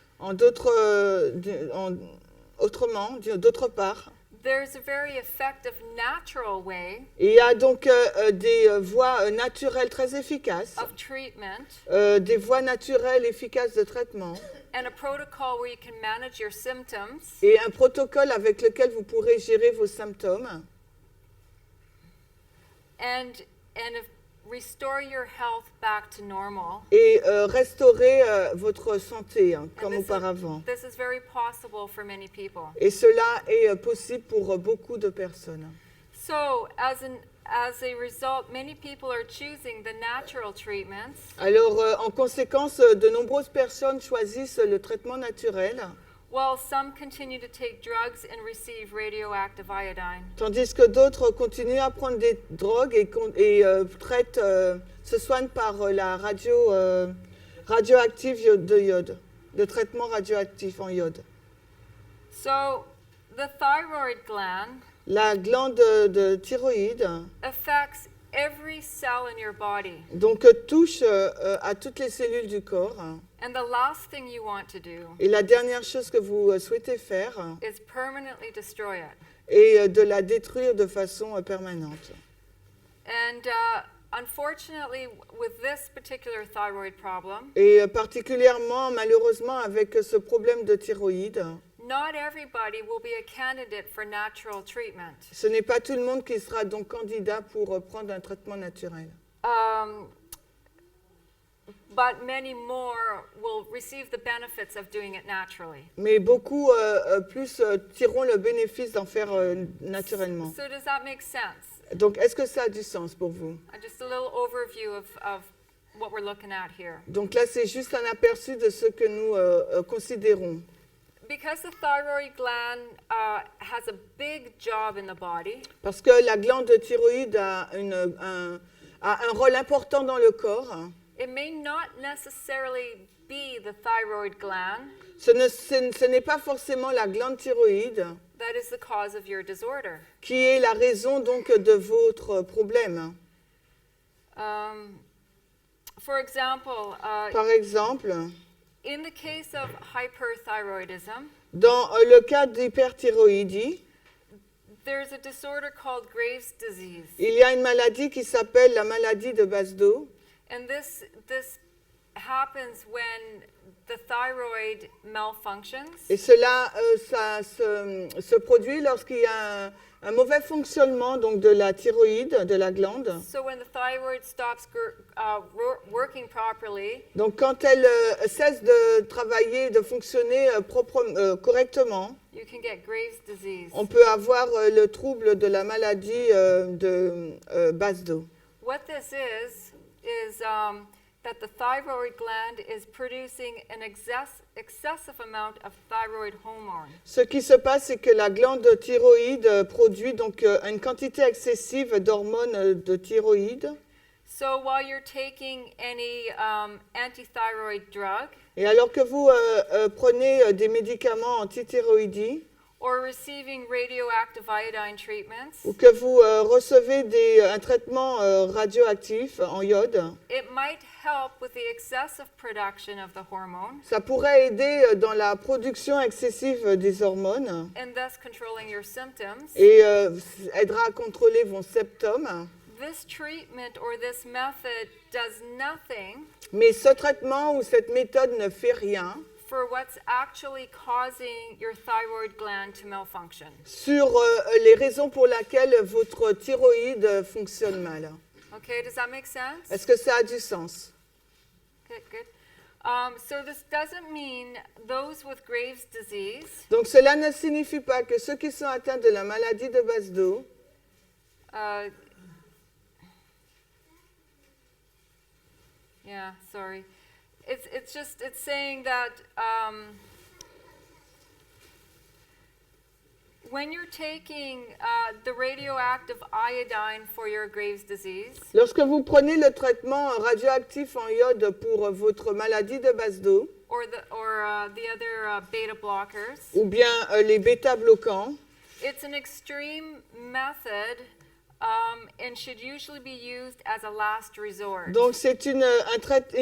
Autrement, d'autre part, there's a very effective natural way il y a donc des voies naturelles très efficaces, of treatment des voies naturelles efficaces de traitement, and a protocol where you can manage your symptoms et un protocole avec lequel vous pourrez gérer vos symptômes and restore your health back to normal. et restaurer votre santé comme And auparavant. This is very possible for many people. Et cela est possible pour beaucoup de personnes. So, as a result, many people are choosing the natural treatments, Alors, en conséquence, de nombreuses personnes choisissent le traitement naturel, while some continue to take drugs and receive radioactive iodine. tandis que d'autres continuent à prendre des drogues et se soignent par la radioactive de iode, le traitement radioactif en iode. So, the thyroid gland La glande de thyroïde affects every cell in your body. donc touche à toutes les cellules du corps. And the last thing you want to do Et la dernière chose que vous souhaitez faire is permanently destroy it. est de la détruire de façon permanente. And unfortunately, with this particular thyroid problem, Et particulièrement, malheureusement, avec ce problème de thyroïde, not everybody will be a candidate for natural treatment. ce n'est pas tout le monde qui sera donc candidat pour prendre un traitement naturel. But many more will receive the benefits of doing it naturally. Mais beaucoup plus tireront le bénéfice d'en faire naturellement. So does that make sense? Donc, est-ce que ça a du sens pour vous? Just a little overview of what we're looking at here. Donc là, c'est juste un aperçu de ce que nous considérons. Because the thyroid gland has a big job in the body, Parce que la glande thyroïde a un rôle important dans le corps. it may not necessarily be the thyroid gland Ce n'est pas forcément la glande thyroïde that is the cause of your disorder. qui est la raison donc de votre problème. For example, Par exemple, in the case of hyperthyroidism, dans le cas d'hyperthyroïdie, there's a disorder called Graves' disease. Il y a une maladie qui s'appelle la maladie de Basedow. And this happens when the thyroid malfunctions. Et cela ça se produit lorsqu'il y a un mauvais fonctionnement donc, de la thyroïde, de la glande. So when the thyroid stops working properly, Donc quand elle cesse de travailler, de fonctionner correctement, you can get Graves' disease. on peut avoir le trouble de la maladie de Basedow. What this is that the thyroid gland is producing an excessive amount of thyroid hormone. Ce qui se passe, c'est que la glande thyroïde produit donc une quantité excessive d'hormones de thyroïde. So while you're taking any antithyroid drug Et alors que vous prenez des médicaments antithyroïdes or receiving radioactive iodine treatments, ou que vous recevez un traitement radioactif en iode, it might help with the excessive production of the hormone ça pourrait aider dans la production excessive des hormones and thus controlling your symptoms. et aidera à contrôler vos symptômes. This treatment or this method does nothing Mais ce traitement ou cette méthode ne fait rien for what's actually causing your thyroid gland to malfunction. sur les raisons pour lesquelles votre thyroïde fonctionne mal. Okay, does that make sense? Est-ce que ça a du sens? Good, good. So this doesn't mean those with Graves' disease, Donc cela ne signifie pas que ceux qui sont atteints de la maladie de Basedow yeah, sorry. It's saying that when you're taking the radioactive iodine for your Graves' disease, lorsque vous prenez le traitement radioactif en iode pour votre maladie de Basedow, or the other beta blockers, ou bien les bêta-bloquants, it's an extreme method and should usually be used as a last resort. donc c'est une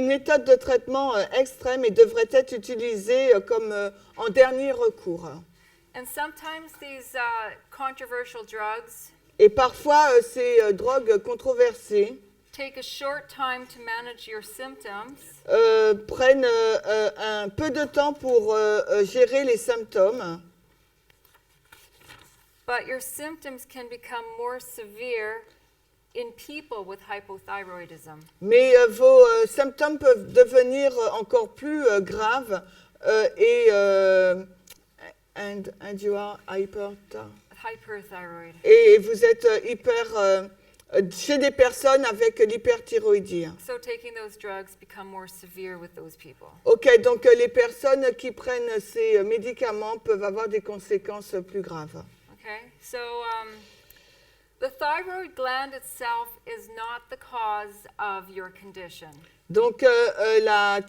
méthode de traitement extrême et devrait être utilisée comme en dernier recours. And sometimes these controversial drugs Et parfois, ces drogues controversées take a short time to manage your symptoms, prennent un peu de temps pour gérer les symptômes, but your symptoms can become more severe in people with hypothyroidism. mais vos symptômes peuvent devenir encore plus graves and you are Hyperthyroid. et vous êtes chez des personnes avec l'hyperthyroïdie. So taking those drugs become more severe with those people. Ok, donc les personnes qui prennent ces médicaments peuvent avoir des conséquences plus graves. Okay, so the thyroid gland itself is not the cause of your condition. Donc la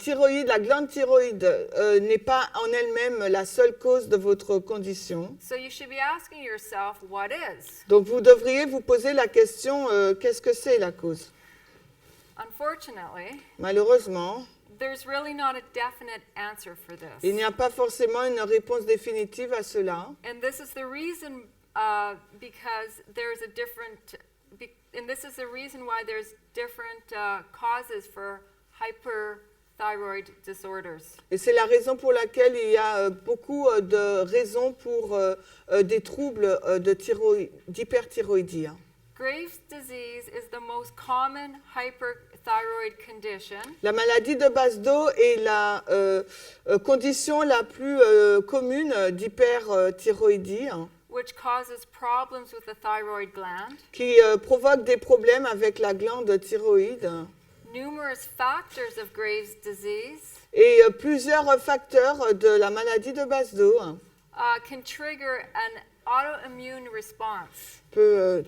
glande thyroïde n'est pas en elle-même la seule cause de votre condition. So you should be asking yourself, what is? Donc vous devriez vous poser la question, qu'est-ce que c'est la cause? Unfortunately, Malheureusement, there's really not a definite answer for this. il n'y a pas forcément une réponse définitive à cela. And this is the reason because there's a different, and this is the reason why there's different causes for hyperthyroid disorders. Et c'est la raison pour laquelle il y a beaucoup de raisons pour des troubles d'hyperthyroïdie. Graves' disease is the most common hyperthyroid condition. La maladie de Basedow est la condition la plus commune d'hyperthyroïdie, Which causes problems with the thyroid gland. qui provoque des problèmes avec la glande thyroïde. Numerous factors of Graves' disease Et plusieurs facteurs de la maladie de Basedow can trigger an autoimmune response. peut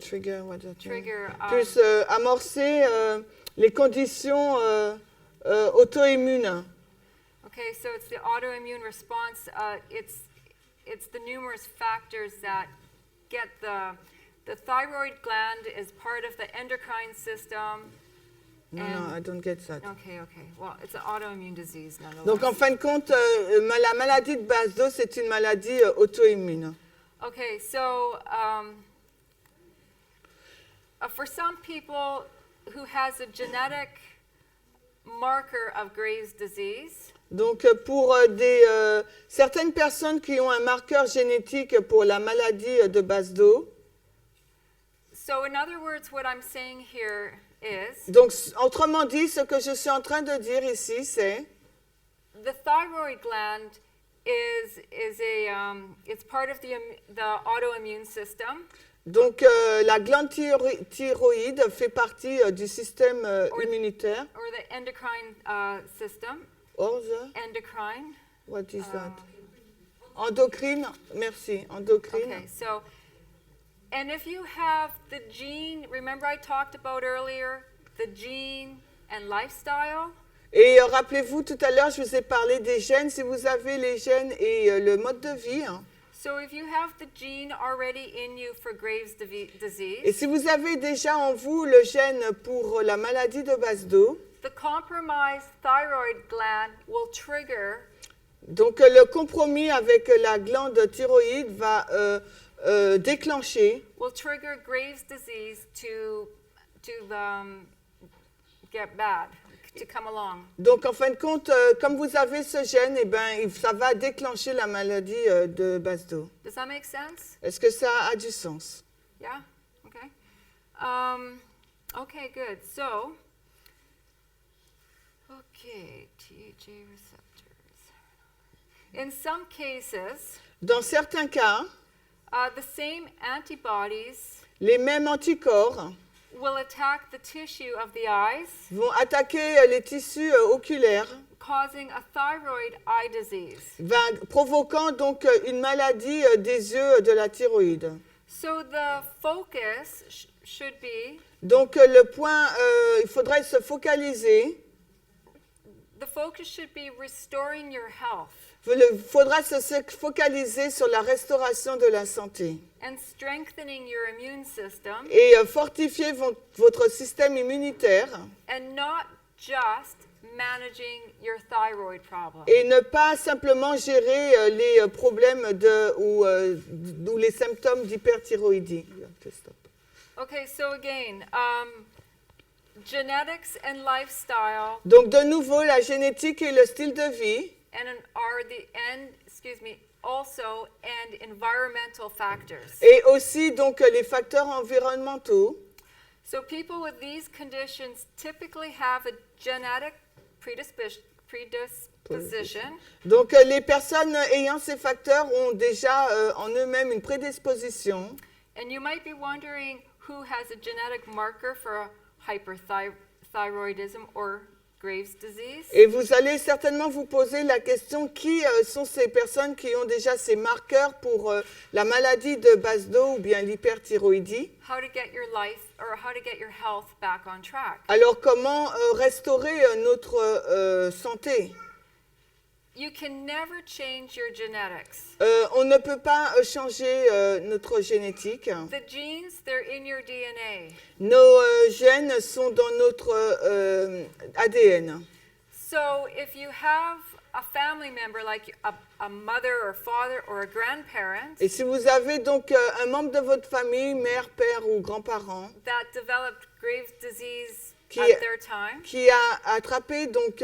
amorcer les conditions auto-immunes. Okay, so it's the autoimmune response. It's the numerous factors that get the thyroid gland is part of the endocrine system. No, I don't get that. Okay. Well, it's an autoimmune disease nonetheless. Donc en fin de compte, la maladie de Basedow, c'est une maladie auto-immune. Okay, so For some people who has a genetic marker of Graves' disease, Donc, pour certaines personnes qui ont un marqueur génétique pour la maladie de Basedow, so in other words, what I'm saying here is donc autrement dit, ce que je suis en train de dire ici, c'est the thyroid gland is it's part of the autoimmune system. donc la glande thyroïde fait partie du système immunitaire. Or the endocrine system. Or the, Endocrine. what is that? Endocrine, merci, endocrine. Okay, so, and if you have the gene, remember I talked about earlier, the gene and lifestyle? Et rappelez-vous, tout à l'heure, je vous ai parlé des gènes. Si vous avez les gènes et le mode de vie, hein, So if you have the gene already in you for Graves' et disease, si vous avez déjà en vous le gène pour la maladie de Basedow, the compromised thyroid gland will trigger donc le compromis avec la glande thyroïde va déclencher Graves' disease to get bad, to come along. donc, en fin de compte, comme vous avez ce gène, eh ben, ça va déclencher la maladie de Basedow. Does that make sense? Est-ce que ça a du sens? Yeah? Okay. Okay, good. So, okay, THA receptors. In some cases, Dans certains cas, the same antibodies les mêmes anticorps will attack the tissue of the eyes, vont attaquer les tissus oculaires, causing a thyroid eye disease. provoquant donc une maladie des yeux de la thyroïde. So the focus should be, Donc le point, il faudrait se focaliser, restoring your health il faudra se focaliser sur la restauration de la santé and strengthening your immune system, et fortifier votre système immunitaire and not just managing your thyroid problem. et ne pas simplement gérer les problèmes ou les symptômes d'hyperthyroïdie. Okay, so again, genetics and lifestyle Donc de nouveau, la génétique et le style de vie also environmental factors. et aussi donc les facteurs environnementaux. So people with these conditions typically have a genetic predisposition. Donc les personnes ayant ces facteurs ont déjà en eux-mêmes une prédisposition. And you might be wondering who has a genetic marker for hyperthyroidism or Graves' disease. Et vous allez certainement vous poser la question, qui sont ces personnes qui ont déjà ces marqueurs pour la maladie de Basedow ou bien l'hyperthyroïdie? How to get your life or how to get your health back on track. Alors comment restaurer notre santé? You can never change your genetics. On ne peut pas changer notre génétique. The genes, they're in your DNA. Nos gènes sont dans notre ADN. So if you have a family member like a mother or father or a grandparent Et si vous avez donc un membre de votre famille, mère, père ou grand-parent, that developed Graves' disease Qui- at their time, qui a attrapé donc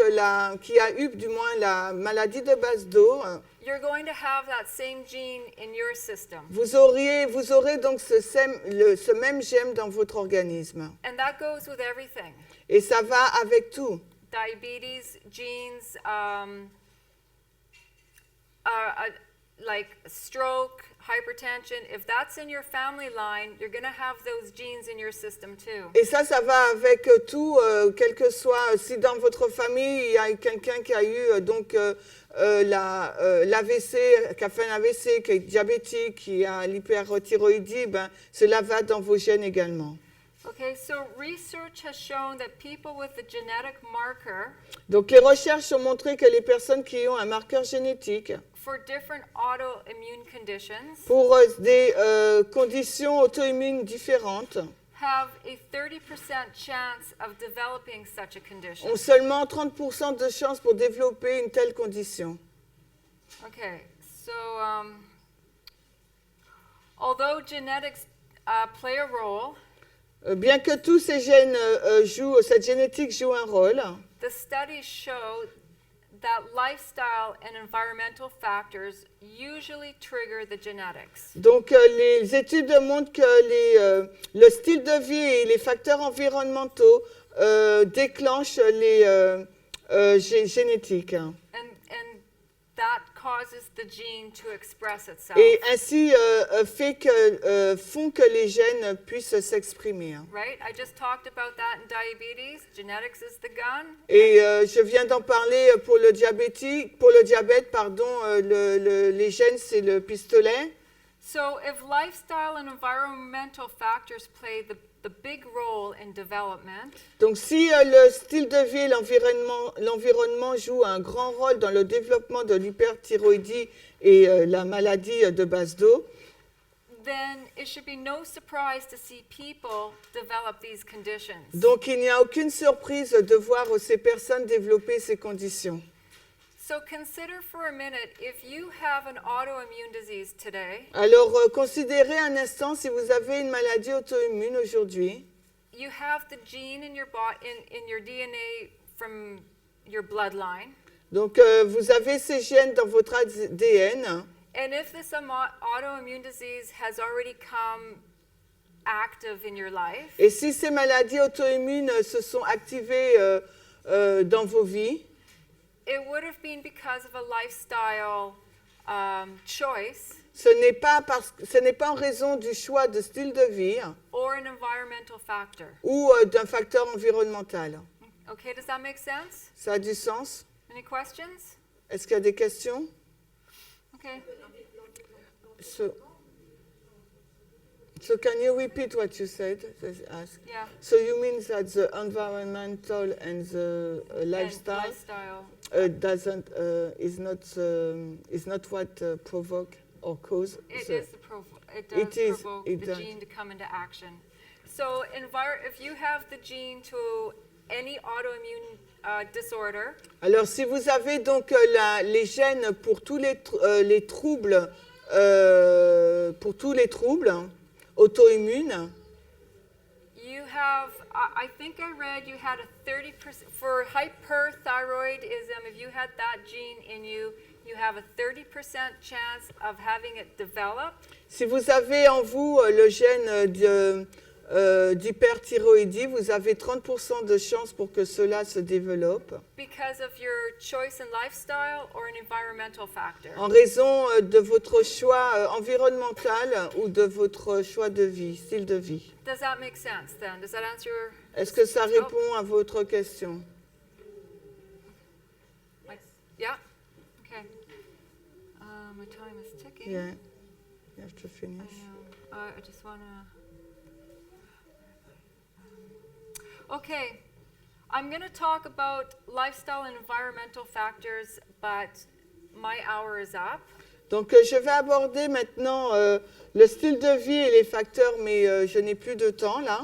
qui a eu du moins la maladie de Basedow, you're going to have that same gene in your system. vous aurez donc ce même gène dans votre organisme. And that goes with everything. Et ça va avec tout. Diabetes, genes, like stroke, hypertension. If that's in your family line, you're going to have those genes in your system too. Et ça va avec tout, quel que soit, si dans votre famille, il y a quelqu'un qui a eu donc l'AVC, qui a fait un AVC, qui est diabétique, qui a l'hyperthyroïdie, ben, cela va dans vos gènes également. Okay, so research has shown that people with the genetic marker Donc les recherches ont montré que les personnes qui ont un marqueur génétique for different autoimmune conditions pour des conditions auto-immunes différentes have a 30% chance of developing such a condition. ont seulement 30% de chances pour développer une telle condition. Okay, so although genetics play a role, Bien que tous ces gènes cette génétique joue un rôle, the studies show that lifestyle and environmental factors usually trigger the genetics. donc les études montrent que le style de vie et les facteurs environnementaux déclenchent les génétiques. And that causes the gene to express itself. Et ainsi font que les gènes puissent s'exprimer. Right? I just talked about that in diabetes. Genetics is the gun. Et je viens d'en parler pour le diabète, les gènes c'est le pistolet. So if lifestyle and environmental factors play the big role in development, Donc si le style de vie et l'environnement jouent un grand rôle dans le développement de l'hyperthyroïdie et la maladie de base d'eau, then it should be no surprise to see people develop these conditions. donc il n'y a aucune surprise de voir ces personnes développer ces conditions. So consider for a minute, if you have an autoimmune disease today, Alors considérez un instant si vous avez une maladie auto-immune aujourd'hui. you have the gene in your in your DNA from your bloodline. Donc vous avez ces gènes dans votre ADN. And if this autoimmune disease has already come active in your life, Et si ces maladies auto-immunes se sont activées dans vos vies, it would have been because of a lifestyle choice ce n'est pas en raison du choix de style de vie or an environmental factor. ou d'un facteur environnemental. Okay, does that make sense? Ça a du sens? Any questions? Est-ce qu'il y a des questions? Okay. So can you repeat what you said? Ask. Yeah. So you mean that the environmental and the And lifestyle is not what provoke or cause? It the- is it does It is, provoke it the does. gene to come into action. So if you have the gene to any autoimmune disorder, Alors, si vous avez donc les gènes pour tous les troubles, auto-immunes, you have, I think I read you had a 30%, for hyperthyroidism, if you had that gene in you, you have a 30% chance of having it develop. si vous avez en vous le gène d'hyperthyroïdie, vous avez 30% de chances pour que cela se développe Because of your choice in lifestyle or an environmental factor. en raison de votre choix environnemental ou de votre choix de vie, style de vie. Does that make sense then? Does that answer your... Est-ce que ça répond à votre question? Yeah? Okay. My time is ticking. Yeah. You have to I finish. know. I just want to... Okay. I'm going to talk about lifestyle and environmental factors, but my hour is up. Donc, je vais aborder maintenant le style de vie et les facteurs, mais je n'ai plus de temps là.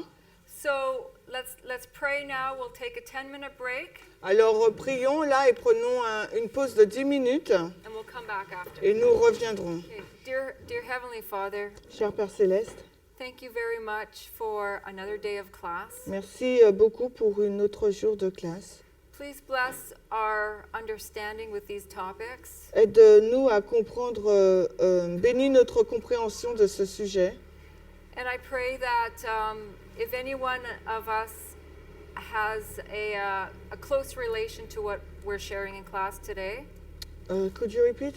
So let's pray now. We'll take a 10-minute break, Alors, prions là et prenons une pause de 10 minutes and we'll come back after. et nous reviendrons. Okay. Dear Heavenly Father, Cher Père Céleste, thank you very much for another day of class. merci beaucoup pour un autre jour de classe. Please bless our understanding with these topics. Aide-nous à comprendre, bénis notre compréhension de ce sujet. And I pray that if any one of us has a close relation to what we're sharing in class today, Could you repeat?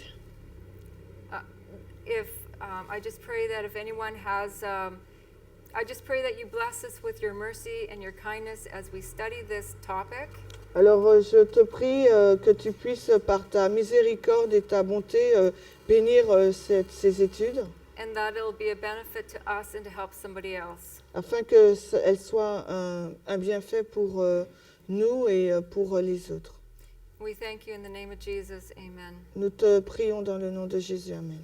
I just pray that if anyone has, I just pray that you bless us with your mercy and your kindness as we study this topic. Alors, je te prie que tu puisses, par ta miséricorde et ta bonté, bénir ces études, And that it'll be a benefit to us and to help somebody else. afin qu'elles soient un bienfait pour nous et pour les autres. We thank you in the name of Jesus. Amen. Nous te prions dans le nom de Jésus. Amen.